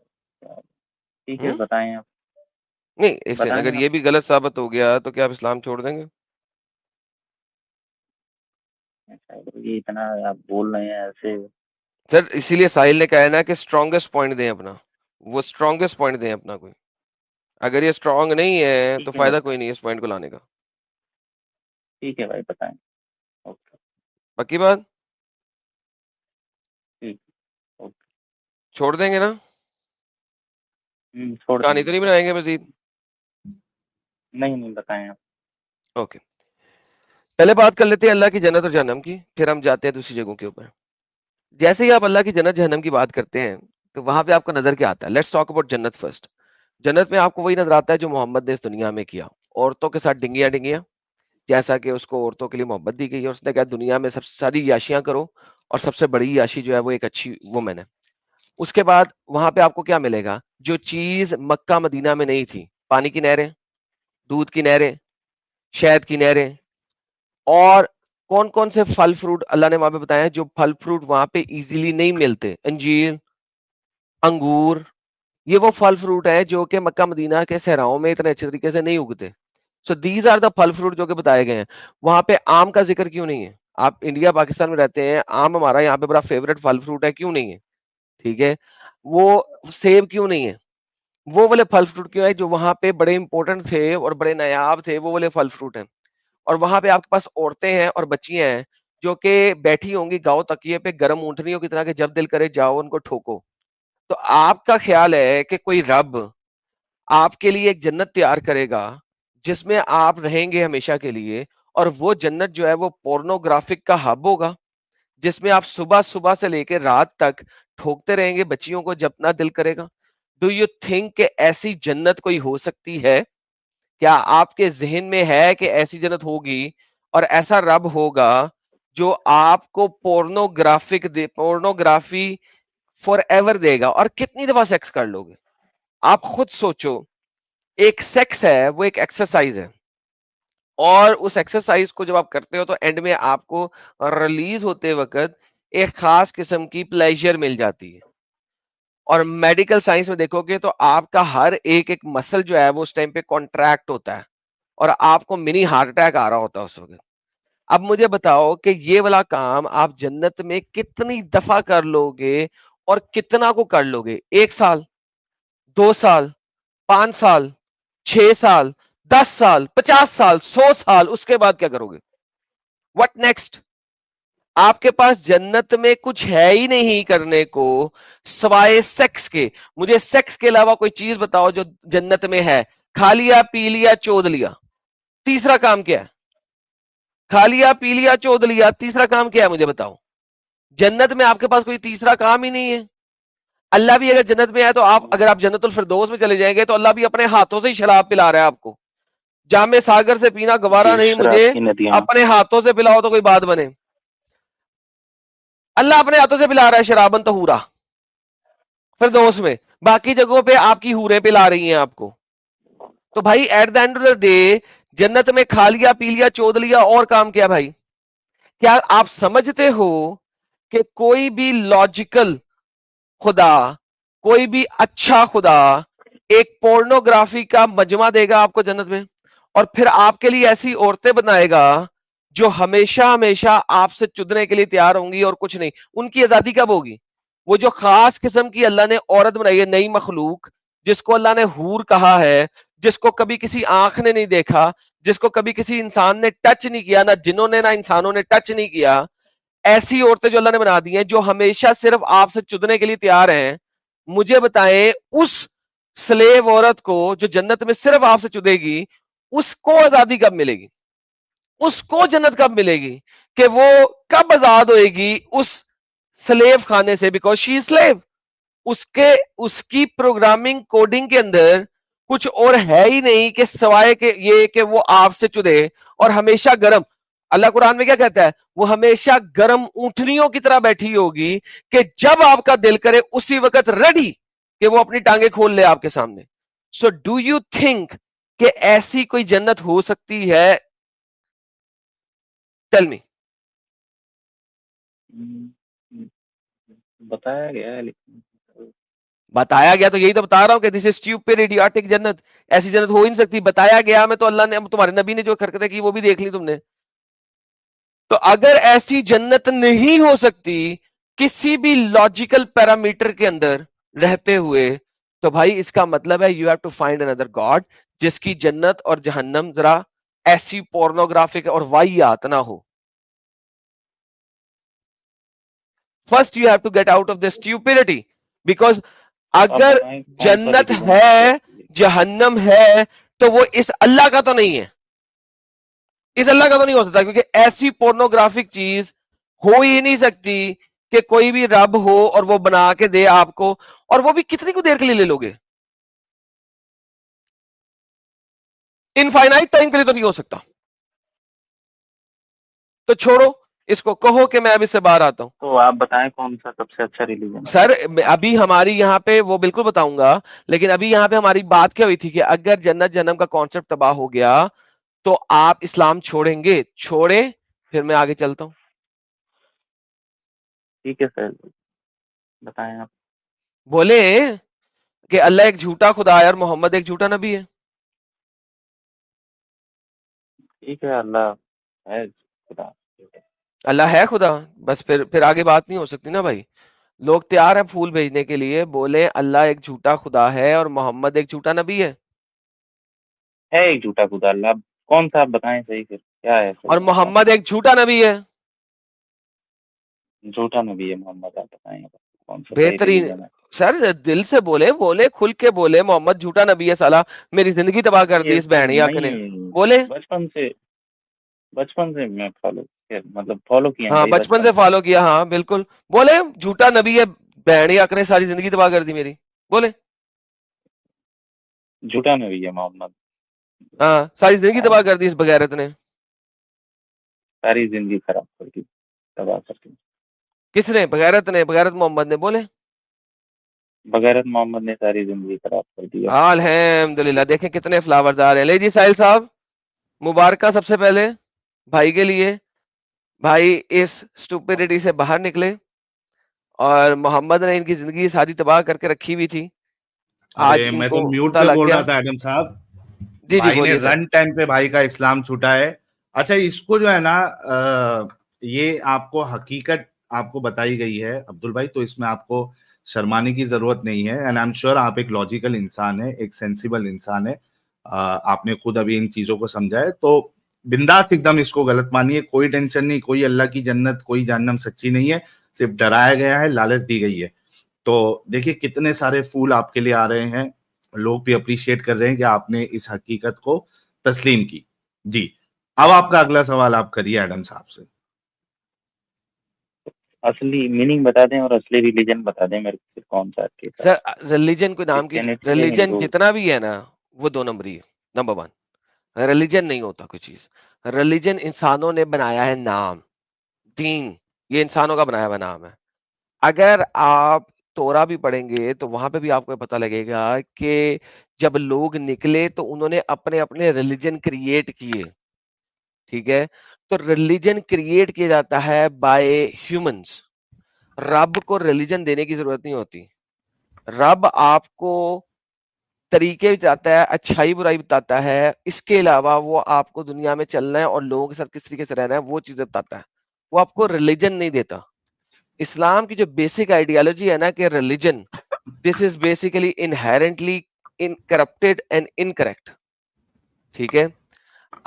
ठीक है, हम्म? बताएं आप। नहीं, एक सेकंड, बताएं अगर आप। ये भी गलत साबित हो गया तो क्या आप इस्लाम छोड़ देंगे? अच्छा, ये इतना आप बोल रहे हैं ऐसे। सर इसीलिए साहिल ने कहा है ना कि स्ट्रॉन्गेस्ट पॉइंट दें अपना, वो स्ट्रॉन्गेस्ट पॉइंट दें अपना कोई। अगर ये स्ट्रांग नहीं है तो ठीक है फायदा बताएं। कोई नहीं है इस पॉइंट को लाने का। ठीक है भाई, बताएं। ओके। पक्की बात? ठीक। ओके। छोड़ देंगे ना? छोड़ कहानी देंगे, तो नहीं छोड़ बनाएंगे देंगे। मजीद? नहीं नहीं, बताएं आप। ओके, पहले बात कर लेते हैं अल्लाह की जन्नत और जहन्नम की, फिर हम जाते हैं दूसरी जगहों के ऊपर। जैसे ही आप अल्लाह की जन्नत जहन्नम की बात करते हैं तो वहां पे आपको नजर क्या आता है? लेट्स टॉक अबाउट जन्नत फर्स्ट। जन्नत में आपको वही नजर आता है जो मोहम्मद ने इस दुनिया में किया, औरतों के साथ डिंगियां डिंगियां, जैसा कि उसको औरतों के लिए मोहब्बत दी गई है। उसने कहा दुनिया में सबसे सारी याशियां करो और सबसे बड़ी याशी जो है वो एक अच्छी वुमेन है। उसके बाद वहां पे आपको क्या मिलेगा जो चीज मक्का मदीना में नहीं थी? पानी की नहरें, दूध की नहरें, शहद की नहरें, और कौन कौन से फल फ्रूट अल्लाह ने वहां पे बताया है जो फल फ्रूट वहां पे इजीली नहीं मिलते? अंजीर, अंगूर, ये वो फल फ्रूट है जो कि मक्का मदीना के सहराओं में इतने अच्छे तरीके से नहीं उगते। सो दीज आर द फल फ्रूट जो कि बताए गए हैं। वहां पे आम का जिक्र क्यों नहीं है? आप इंडिया पाकिस्तान में रहते हैं, आम हमारा यहाँ पे बड़ा फेवरेट फल फ्रूट है, क्यों नहीं है? ठीक है, वो सेब क्यों नहीं है? वो वाले फल फ्रूट क्यों है जो वहां पे बड़े इंपॉर्टेंट थे और बड़े नायाब थे? वो वाले फल फ्रूट हैं। और वहां पे आपके पास औरतें हैं और बच्चियां हैं जो कि बैठी होंगी गांव तकिए पे गर्म ऊंटनियों की तरह के, जब दिल करे जाओ उनको ठोको। तो आपका ख्याल है कि कोई रब आपके लिए एक जन्नत तैयार करेगा जिसमें आप रहेंगे हमेशा के लिए, और वो जन्नत जो है वो पोर्नोग्राफिक का हब होगा जिसमें आप सुबह सुबह से लेकर रात तक ठोकते रहेंगे बच्चियों को जब ना दिल करेगा? डू यू थिंक कि ऐसी जन्नत कोई हो सकती है? क्या आपके जहन में है कि ऐसी जन्नत होगी और ऐसा रब होगा जो आपको पोर्नोग्राफी फॉर एवर देगा? और कितनी दफा सेक्स कर लोगे? आप खुद सोचो, एक सेक्स है वो एक एक्सरसाइज है, और उस एक्सरसाइज को जब आप करते हो तो एंड में आपको रिलीज होते वक्त एक खास किस्म की प्लेजर मिल जाती है। और मेडिकल साइंस में देखोगे तो आपका हर एक एक मसल जो है वो उस टाइम पे कॉन्ट्रैक्ट होता है और आपको मिनी हार्ट अटैक आ रहा होता है उस वक्त। अब मुझे बताओ कि ये वाला काम आप जन्नत में कितनी दफा कर लोगे और कितना को कर लोगे? 1 साल, 2 साल, 5 साल, 6 साल, 10 साल, 50 साल, 100 साल? उसके बाद क्या करोगे? What next? आपके पास जन्नत में कुछ है ही नहीं करने को सवाए सेक्स के। मुझे सेक्स के अलावा कोई चीज बताओ जो जन्नत में है। खा लिया, पी लिया, चोद लिया, तीसरा काम क्या है? खा लिया, पी लिया, चोद लिया, तीसरा काम क्या है मुझे बताओ? जन्नत में आपके पास कोई तीसरा काम ही नहीं है। अल्लाह भी अगर जन्नत में है तो अगर आप जन्नतुल फिरदौस में चले जाएंगे तो अल्लाह भी अपने हाथों से ही शराब पिला रहा है आपको। जामे सागर से पीना गवारा जी, नहीं शराब मुझे, की नदियां। अपने हाथों से पिलाओ तो कोई बात बने। अल्लाह अपने हाथों से पिला रहा है शराबन तहूरा फिरदौस में, बाकी जगहों पे आपकी हूरें पिला रही हैं आपको। तो भाई at the end of the day जन्नत में खा लिया, पी लिया, चोद लिया, और काम क्या भाई? क्या आप समझते हो कि कोई भी लॉजिकल खुदा, कोई भी अच्छा खुदा एक पोर्नोग्राफी का मजमा देगा आपको जन्नत में, और फिर आपके लिए ऐसी औरतें बनाएगा जो हमेशा हमेशा आपसे चुदने के लिए तैयार होंगी और कुछ नहीं? उनकी आजादी कब होगी? वो जो खास किस्म की अल्लाह ने औरत बनाई है, नई मखलूक, जिसको अल्लाह ने हूर कहा है, जिसको कभी किसी आंख ने नहीं देखा, जिसको कभी किसी इंसान ने टच नहीं किया, ना जिन्हों ने ना इंसानों ने टच नहीं किया, ऐसी औरतें जो अल्लाह ने बना दी हैं जो हमेशा सिर्फ आपसे चुदने के लिए तैयार हैं। मुझे बताएं उस स्लेव औरत को जो जन्नत में सिर्फ आपसे चुदेगी, उसको आजादी कब मिलेगी? उसको जन्नत कब मिलेगी? कि वो कब आजाद होएगी उस स्लेव खाने से? Because she slave. उसके उसकी प्रोग्रामिंग कोडिंग के अंदर कुछ और है ही नहीं कि सवाए के ये कि वो आपसे चुदे और हमेशा गर्म। अल्लाह कुरान में क्या कहता है? वो हमेशा गर्म ऊंटनियों की तरह बैठी होगी कि जब आपका दिल करे उसी वक्त रेडी कि वो अपनी टांगे खोल ले आपके सामने। सो डू यू थिंक कि ऐसी कोई जन्नत हो सकती है? Tell me. बताया गया है लेकिन बताया गया तो यही तो बता रहा हूं कि दिस इज स्टूपिड इडियोटिक जन्नत, ऐसी जन्नत हो ही नहीं सकती। बताया गया मैं तो अल्लाह ने, तुम्हारे नबी ने जो हरकतें की वो भी देख ली तुमने। तो अगर ऐसी जन्नत नहीं हो सकती किसी भी लॉजिकल पैरामीटर के अंदर रहते हुए, तो भाई इसका मतलब है you have to find another god जिसकी जन्नत और जहन्नम जरा ऐसी पोर्नोग्राफिक और वाहियात ना हो। First you have to get out of this stupidity, because आप अगर बताएं कौन सा जन्नत रिलीजन है, है? जहन्नम है, तो वो इस अल्लाह का तो नहीं है, इस अल्लाह का तो नहीं हो सकता, क्योंकि ऐसी पोर्नोग्राफिक चीज हो ही नहीं सकती कि कोई भी रब हो और वो बना के दे आपको, और वो भी कितनी को देर के लिए ले लोगे, इनफाइनाइट टाइम के लिए तो नहीं हो सकता। तो छोड़ो इसको, कहो कि मैं अब इससे बाहर आता हूं। तो आप बताएं कौन सा सबसे अच्छा रिलीजन है? सर अभी हमारी यहाँ पे वो बिल्कुल बताऊंगा, लेकिन अभी यहाँ पे हमारी बात क्या हुई थी कि अगर जन्नत जन्नम का कॉन्सेप्ट तबाह हो गया तो आप इस्लाम छोड़ेंगे? छोड़े, फिर मैं आगे चलता हूं। ठीक है सर, बताएं आप। बोले कि अल्लाह एक झूठा खुदा है और मोहम्मद एक झूठा नबी है। ठीक है, अल्लाह है खुदा। अल्लाह है खुदा, बस फिर आगे बात नहीं हो सकती ना भाई। लोग तैयार हैं फूल भेजने के लिए, बोले अल्लाह एक झूठा खुदा है और मोहम्मद एक झूठा नबी है एक झूठा खुदा अल्लाह, कौन सा आप बताएं सही, फिर क्या है सही और बात? मोहम्मद एक झूठा नबी है। झूठा नबी है मोहम्मद, आप बताएं कौन सा सही बेहतरीन रिलीजन है? सर, दिल से बोले, बोले खुल के बोले मोहम्मद झूठा नबी है, साला मेरी जिंदगी तबाह कर दी ये इस तो बहनियाक ने। नहीं, बोले बचपन से मैं फॉलो किया है हाँ भाई बचपन बचपन से से। फॉलो किया, हाँ बिल्कुल। बोले झूठा नबी है, बहनियाक ने सारी जिंदगी तबाह कर दी मेरी। बोले झूठा नबी है मोहम्मद, हाँ सारी जिंदगी तबाह कर दी इस बगैरत ने। सारी जिंदगी खराब कर दी, तबाह कर दी। किसने? बगैरत ने, बगैरत मोहम्मद ने। बोले बगैरत मोहम्मद ने सारी जिंदगी खराब कर दी है। अल्हम्दुलिल्लाह, देखें कितने फ्लावरदार हैं। ले जी साहिल साहब, मुबारक सबसे पहले भाई के लिए। भाई इस स्टुपिडिटी से बाहर निकले और मोहम्मद ने इनकी जिंदगी सारी तबाह करके रखी हुई थी, आज अरे मैं इनको तो म्यूट पता पे लग बोल रहा गया। था एडम साहब, जी जी भाई ने बोलिए सर। रन टाइम पे भाई का इस्लाम छूटा है। अच्छा, इसको जो है ना ये आपको हकीकत आपको बताई गई है अब्दुल भाई, तो इसमें आपको शर्माने की जरूरत नहीं है। एंड आई एम श्योर आप एक लॉजिकल इंसान है, एक सेंसिबल इंसान है। आपने खुद अभी इन चीजों को समझा है, तो बिंदास एकदम इसको गलत मानिए, कोई टेंशन नहीं। कोई अल्लाह की जन्नत, कोई जहन्नम सच्ची नहीं है, सिर्फ डराया गया है, लालच दी गई है। तो देखिए कितने सारे फूल आपके लिए आ रहे हैं, लोग भी अप्रिशिएट कर रहे हैं कि आपने इस हकीकत को तस्लीम की। जी, अब आपका अगला सवाल आप करिए एडम साहब से। असली मीनिंग बता दें और असली रिलीजन बता दें मेरे को, कौन सा आपके हिसाब सर रिलीजन कोई से? नाम की, क्रिश्चियनिटी या रिलीजन हिंदू? जितना भी है ना वो दो नंबरी है। नंबर वन, रिलीजन नहीं होता कोई चीज। रिलीजन इंसानों ने बनाया है नाम, दीन ये इंसानों का बनाया हुआ नाम है। अगर आप तोरा भी पढ़ेंगे तो वहां पे भी आपको पता लगेगा कि जब लोग निकले तो उन्होंने अपने अपने रिलीजन क्रिएट किए, ठीक है? तो रिलीजन क्रिएट किया जाता है बाय ह्यूमंस। रब को रिलीजन देने की जरूरत नहीं होती। रब आपको तरीके बताता है, अच्छाई बुराई बताता है, इसके अलावा वो आपको दुनिया में चलना है और लोगों के साथ किस तरीके से रहना है वो चीजें बताता है। वो आपको रिलीजन नहीं देता। इस्लाम की जो बेसिक आइडियोलॉजी है ना कि religion, this is basically inherently incorrupted and incorrect, ठीक है?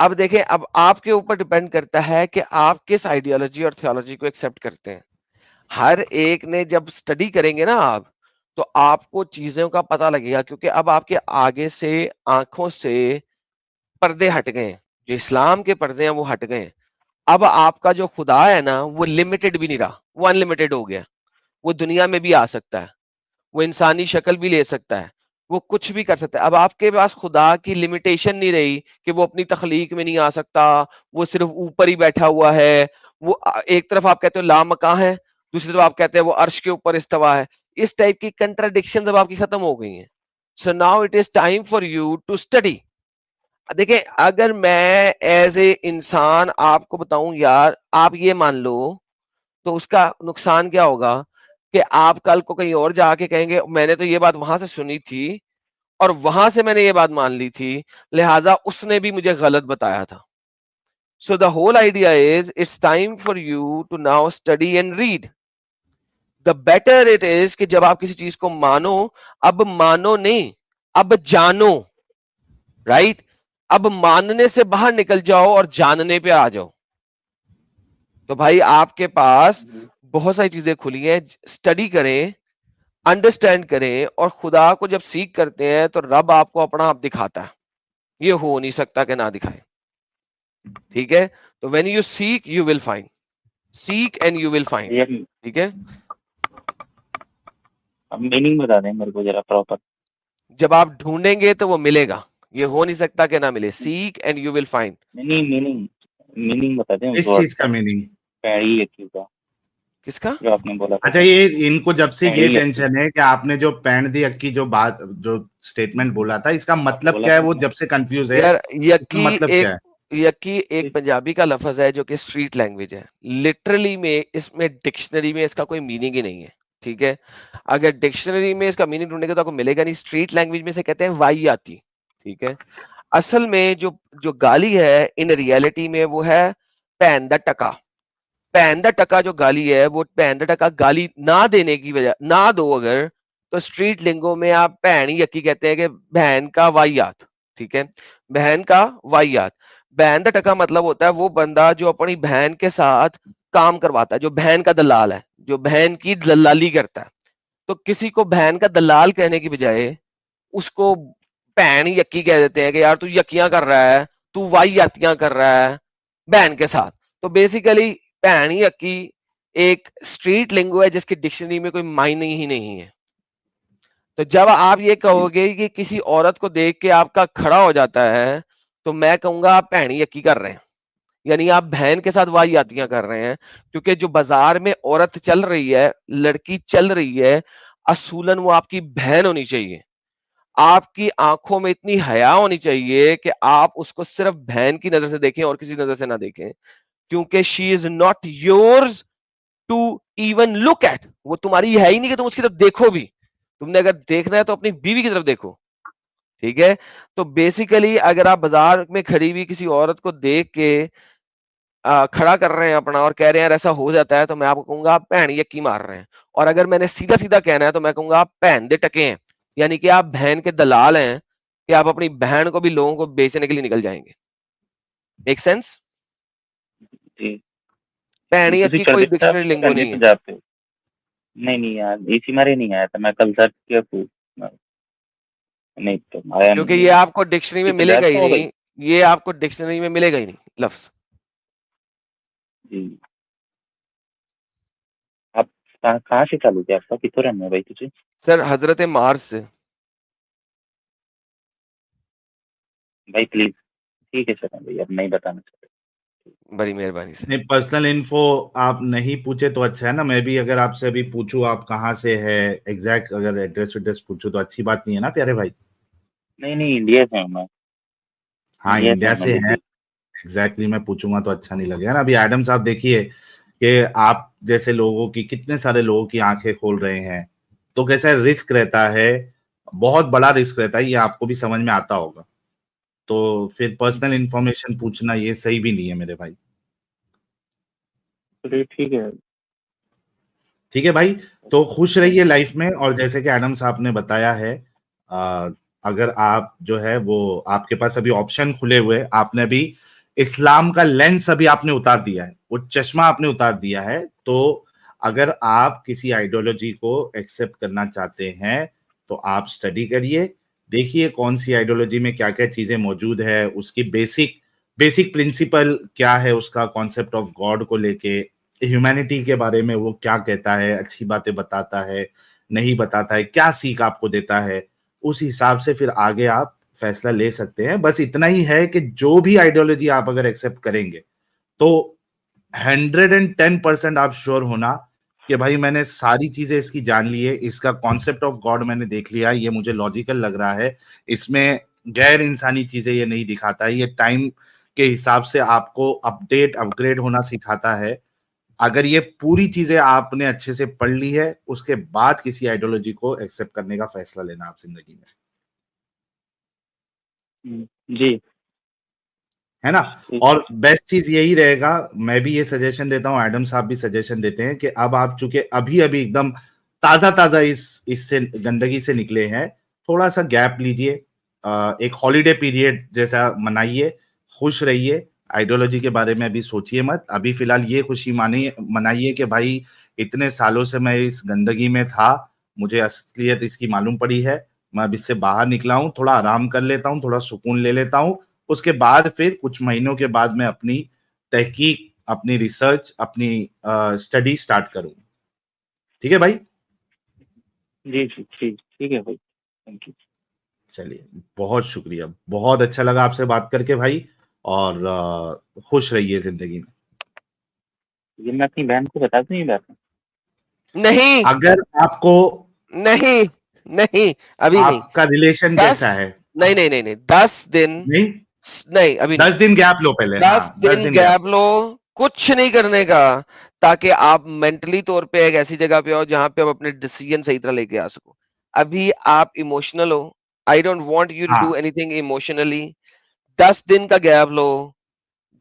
अब देखें, अब आपके ऊपर डिपेंड करता है कि आप किस आइडियोलॉजी और थियोलॉजी को एक्सेप्ट करते हैं। हर एक ने जब स्टडी करेंगे ना आप, तो आपको चीजों का पता लगेगा, क्योंकि अब आपके आगे से आंखों से पर्दे हट गए हैं। जो इस्लाम के पर्दे हैं वो हट गए हैं। अब आपका जो खुदा है ना वो लिमिटेड भी नहीं रहा, वो अनलिमिटेड हो गया। वो दुनिया में भी आ सकता है, वो इंसानी शक्ल भी ले सकता है, वो कुछ भी कर सकता है। अब आपके पास खुदा की लिमिटेशन नहीं रही कि वो अपनी तख्लीक में नहीं आ सकता, वो सिर्फ ऊपर ही बैठा हुआ है। वो एक तरफ आप कहते हो लामकां है, दूसरी तरफ आप कहते हैं वो अर्श के ऊपर इस्तवा है। इस टाइप की कंट्राडिक्शंस अब आपकी खत्म हो गई हैं। So now it is time for you to study. देखिए, अगर मैं एज ए इंसान आपको बताऊं यार, आप ये मान लो तो उसका नुकसान क्या होगा कि आप कल को कहीं और जाके कहेंगे मैंने तो ये बात वहां से सुनी थी और वहां से मैंने ये बात मान ली थी, लिहाजा उसने भी मुझे गलत बताया था। So the whole idea is it's time for you to now study and read. The better it is कि जब आप किसी चीज को मानो, अब मानो नहीं, अब जानो, राइट? अब मानने से बाहर निकल जाओ और जानने पे आ जाओ। तो भाई आपके पास बहुत सारी चीजें खुली हैं, स्टडी करें, अंडरस्टैंड करें, और खुदा को जब सीख करते हैं तो रब आपको अपना आप दिखाता है। ये हो नहीं सकता कि ना दिखाए, ठीक है? तो when you seek you will find, seek and you will find, भैया ठीक है? अब मीनिंग बता दें मेरे को जरा प्रॉपर। जब आप ढूंढेंगे तो वो मिलेगा, ये हो नहीं सकता कि ना मिले। Seek and you will find. नहीं, मीनिंग बता दें उस इस वर्ड चीज का मीनिंग पैड़ी यकी का किसका? जो आपने बोला था। अच्छा, ये इनको जब से ये पैड़ी टेंशन है कि आपने जो पैंड दी अक्की जो बात जो स्टेटमेंट बोला था, इसका मतलब बोला क्या है? था वो ना। जब से कंफ्यूज है, यार इसका यकी मतलब क्या है? यकी एक पंजाबी का लफ्ज है जो कि स्ट्रीट लैंग्वेज है। लिटरली में इसमें डिक्शनरी में इसका कोई मीनिंग ही नहीं है, ठीक है? अगर डिक्शनरी में इसका मीनिंग ढूंढेगा तो आपको मिलेगा नहीं। स्ट्रीट लैंग्वेज में से कहते हैं वाई आती, ठीक है? असल में जो जो गाली है इन रियलिटी में वो है पैन द टका। पैन द टका जो गाली है वो पैन द टका गाली ना देने की वजह ना दो अगर, तो स्ट्रीट लिंगो में आप भैन ही यकी कहते हैं कि बहन का वाहियात, ठीक है? बहन का वाहियात। बहन द टका मतलब होता है वो बंदा जो अपनी बहन के साथ काम करवाता है, जो बहन का दलाल है, जो बहन की दलाली करता है। तो किसी को बहन का दलाल कहने की बजाय उसको भैन यक्की कह देते हैं कि यार तू यक्कियां कर रहा है, तू वाहियातियां कर रहा है बहन के साथ। तो बेसिकली भैन यक्की एक स्ट्रीट लिंगो है जिसकी डिक्शनरी में कोई मायने ही नहीं है। तो जब आप ये कहोगे कि किसी औरत को देख के आपका खड़ा हो जाता है, तो मैं कहूंगा आप भैन यक्की कर रहे हैं, यानी आप बहन के साथ वाहियातियां कर रहे हैं। क्योंकि जो बाजार में औरत चल रही है, लड़की चल रही है, असूलन वो आपकी बहन होनी चाहिए। आपकी आंखों में इतनी हया होनी चाहिए कि आप उसको सिर्फ बहन की नजर से देखें और किसी नजर से ना देखें, क्योंकि she is not yours to even look at. वो तुम्हारी है ही नहीं कि तुम उसकी तरफ देखो भी। तुमने अगर देखना है तो अपनी बीवी की तरफ देखो, ठीक है? तो बेसिकली अगर आप बाजार में खड़ी हुई किसी औरत को देख के खड़ा कर रहे हैं अपना और कह रहे हैं यार ऐसा हो जाता है, तो मैं आपको कहूंगा आप भैन यक्की मार रहे हैं। और अगर मैंने सीधा सीधा कहना है तो मैं कहूंगा आप भैन दे टके हैं, यानी कि आप बहन के दलाल हैं, कि आप अपनी बहन को भी लोगों को बेचने के लिए निकल जाएंगे। Make sense? जी भैन ਤੁਸੀਂ यक्की कोई चढ़ गए डिक्शनरी लिंगो नहीं है। पंजाब पे। नहीं यार इसी मारे नहीं आया था, मैं कल सर्च किया नहीं तो आया क्योंकि नहीं ये है। आपको डिक्शनरी में ये मिलेगा पंजाब ही का होगा नहीं, ये आपको डिक्शनरी में मिलेगा ही नहीं लफ्ज। जी। आप कहाँ से चालू किया आपका, कितों रहने भाई तुझे? सर हजरत मार्स से। भाई प्लीज ठीक है सर, भाई अब नहीं बताना चाहते। बड़ी मेहरबानी से। नहीं, पर्सनल इन्फो आप नहीं पूछे तो अच्छा है ना। मैं भी अगर आपसे अभी पूछूं आप कहाँ से है एग्जैक्ट, अगर एड्रेस वेड्रेस पूछूं तो अच्छी बात नहीं है ना प्यारे भाई। नहीं इंडिया से हूँ मैं। हाँ, इंडिया से है एग्जैक्टली। मैं पूछूंगा तो अच्छा नहीं लगेगा ना। अभी एडम साहब देखिए कि आप जैसे लोगों की, कितने सारे लोगों की आंखें खोल रहे हैं, तो कैसा रिस्क रहता है, बहुत बड़ा रिस्क रहता है, ये आपको भी समझ में आता होगा। तो फिर पर्सनल इंफॉर्मेशन पूछना ये सही भी नहीं है मेरे भाई। ठीक है। ठीक है भाई, तो खुश रहिए लाइफ में। और जैसे कि एडम साहब ने बताया है, अगर आप जो है वो आपके पास अभी ऑप्शन खुले हुए, आपने अभी इस्लाम का लेंस अभी आपने उतार दिया है, वो चश्मा आपने उतार दिया है, तो अगर आप किसी आइडियोलॉजी को एक्सेप्ट करना चाहते हैं तो आप स्टडी करिए, देखिए कौन सी आइडियोलॉजी में क्या क्या चीजें मौजूद है, उसकी बेसिक प्रिंसिपल क्या है, उसका कॉन्सेप्ट ऑफ गॉड को लेके, ह्यूमैनिटी के बारे में वो क्या कहता है, अच्छी बातें बताता है, नहीं बताता है, क्या सीख आपको देता है, उस हिसाब से फिर आगे आप फैसला ले सकते हैं। बस इतना ही है कि जो भी आइडियोलॉजी आप अगर एक्सेप्ट करेंगे तो 110% आप श्योर होना कि भाई मैंने सारी चीजें इसकी जान ली है, इसका कॉन्सेप्ट ऑफ गॉड मैंने देख लिया, ये मुझे लॉजिकल लग रहा है, इसमें गैर इंसानी चीजें ये नहीं दिखाता है, ये टाइम के हिसाब से आपको अपडेट अपग्रेड होना सिखाता है। अगर ये पूरी चीजें आपने अच्छे से पढ़ ली है, उसके बाद किसी आइडियोलॉजी को एक्सेप्ट करने का फैसला लेना आप जिंदगी में, जी है ना। ठीक और बेस्ट चीज यही रहेगा, मैं भी ये सजेशन देता हूँ, एडम साहब भी सजेशन देते हैं कि अब आप चूंकि अभी अभी एकदम ताजा ताजा इससे गंदगी से निकले हैं, थोड़ा सा गैप लीजिए, एक हॉलीडे पीरियड जैसा मनाइए, खुश रहिए, आइडियोलॉजी के बारे में अभी सोचिए मत। अभी फिलहाल ये खुशी मानिए मनाइए कि भाई इतने सालों से मैं इस गंदगी में था, मुझे असलियत इसकी मालूम पड़ी है, मैं अब इससे बाहर निकला हूँ, थोड़ा आराम कर लेता हूँ, थोड़ा सुकून ले लेता हूँ। उसके बाद फिर कुछ महीनों के बाद मैं अपनी तहकीक, अपनी रिसर्च, अपनी स्टडी स्टार्ट करूँ। ठीक है भाई? जी जी ठीक ठीक है भाई, थैंक यू। चलिए, बहुत शुक्रिया, बहुत अच्छा लगा आपसे बात करके भाई, और खुश रहिए जिंदगी में। ये मैं अपनी बहन को बता दूं ये बात? नहीं अगर आपको नहीं नहीं, अभी नहीं। आपका रिलेशन 10 कैसा है? नहीं नहीं नहीं नहीं 10 दिन नहीं, नहीं, अभी 10 दिन गैप लो पहले। 10 हाँ, 10 दिन दिन गैप लो, कुछ नहीं करने का, ताकि आप मेंटली तौर पे एक ऐसी जगह पे हो जहां पे आप अपने डिसीजन सही तरह लेके आ सको। अभी आप इमोशनल हो, I don't want you to हाँ, डू एनीथिंग इमोशनली। 10 दिन का गैप लो,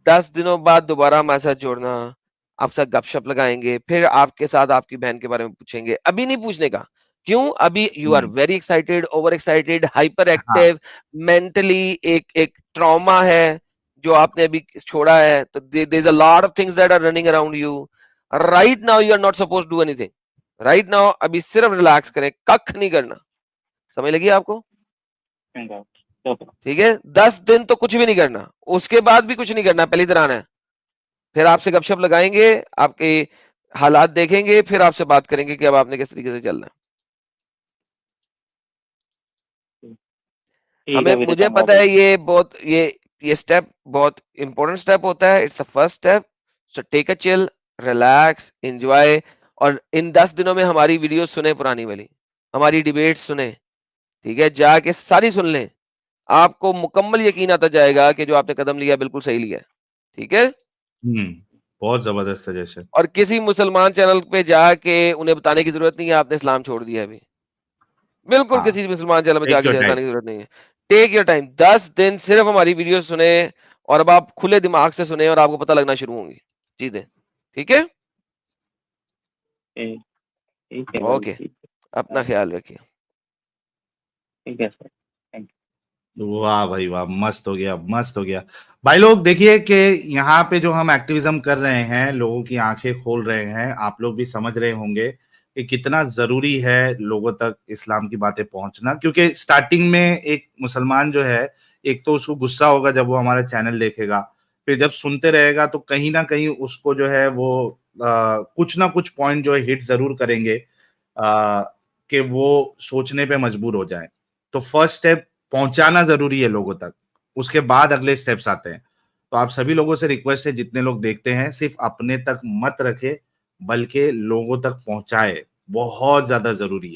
10 दिनों बाद दोबारा हमारे साथ जुड़ना, आपके साथ गपशप लगाएंगे, फिर आपके साथ आपकी बहन के बारे में पूछेंगे। अभी नहीं पूछने का। क्यों? अभी you are very excited, over excited, hyper हाँ, एक्टिव, मेंटली एक एक ट्रॉमा है जो आपने अभी छोड़ा है, तो there is a lot of things that are running around you. Right now you are not supposed to do anything. Right now अभी सिर्फ रिलैक्स करें, कख नहीं करना। समझ लगी आपको? ठीक है, 10 दिन तो कुछ भी नहीं करना, उसके बाद भी कुछ नहीं करना, पहली तरह है। फिर आपसे गपशप लगाएंगे, आपके हालात देखेंगे, फिर आपसे बात करेंगे कि अब आपने किस तरीके से चलना है। ठीक हमें है मेरे मुझे चंगा पता भाई। है ये स्टेप बहुत इंपॉर्टेंट स्टेप होता है, it's the first step. So take a chill, relax, enjoy. और इन 10 दिनों में हमारी वीडियो सुने, पुरानी वाली हमारी डिबेट सुने, ठीक है, जाके सारी सुन लें। आपको मुकम्मल यकीन आता जाएगा कि जो आपने कदम लिया बिल्कुल सही लिया है। ठीक है। बहुत जबरदस्त सजेशन। और किसी मुसलमान चैनल पे जाके उन्हें बताने की जरूरत नहीं है आपने इस्लाम छोड़ दिया अभी। बिल्कुल हाँ, किसी मुसलमान चैनल में टेक जाके योर टाइम। बताने की जरूरत नहीं है। टेक योर टाइम, 10 दिन सिर्फ हमारी वीडियो सुने, और अब आप खुले दिमाग से सुने और आपको पता लगना शुरू होंगी चीजें। ठीक है। ठीक है भाई, ओके, ठीक अपना है, ख्याल रखिए। ठीक है सर, थैंक वाह भाई वाह, मस्त हो गया, मस्त हो गया। भाई लोग देखिए कि यहाँ पे जो हम एक्टिविज्म कर रहे हैं, लोगों की आंखें खोल रहे हैं, आप लोग भी समझ रहे होंगे कि कितना जरूरी है लोगों तक इस्लाम की बातें पहुंचना। क्योंकि स्टार्टिंग में एक मुसलमान जो है, एक तो उसको गुस्सा होगा जब वो हमारा चैनल देखेगा, फिर जब सुनते रहेगा तो कहीं ना कहीं उसको जो है वो कुछ ना कुछ पॉइंट जो है हिट जरूर करेंगे, कि वो सोचने पे मजबूर हो जाए। तो फर्स्ट स्टेप पहुंचाना जरूरी है लोगों तक, उसके बाद अगले स्टेप्स आते हैं। तो आप सभी लोगों से रिक्वेस्ट है, जितने लोग देखते हैं, सिर्फ अपने तक मत रखे, बल्कि लोगों तक पहुंचाए, बहुत ज्यादा जरूरी है।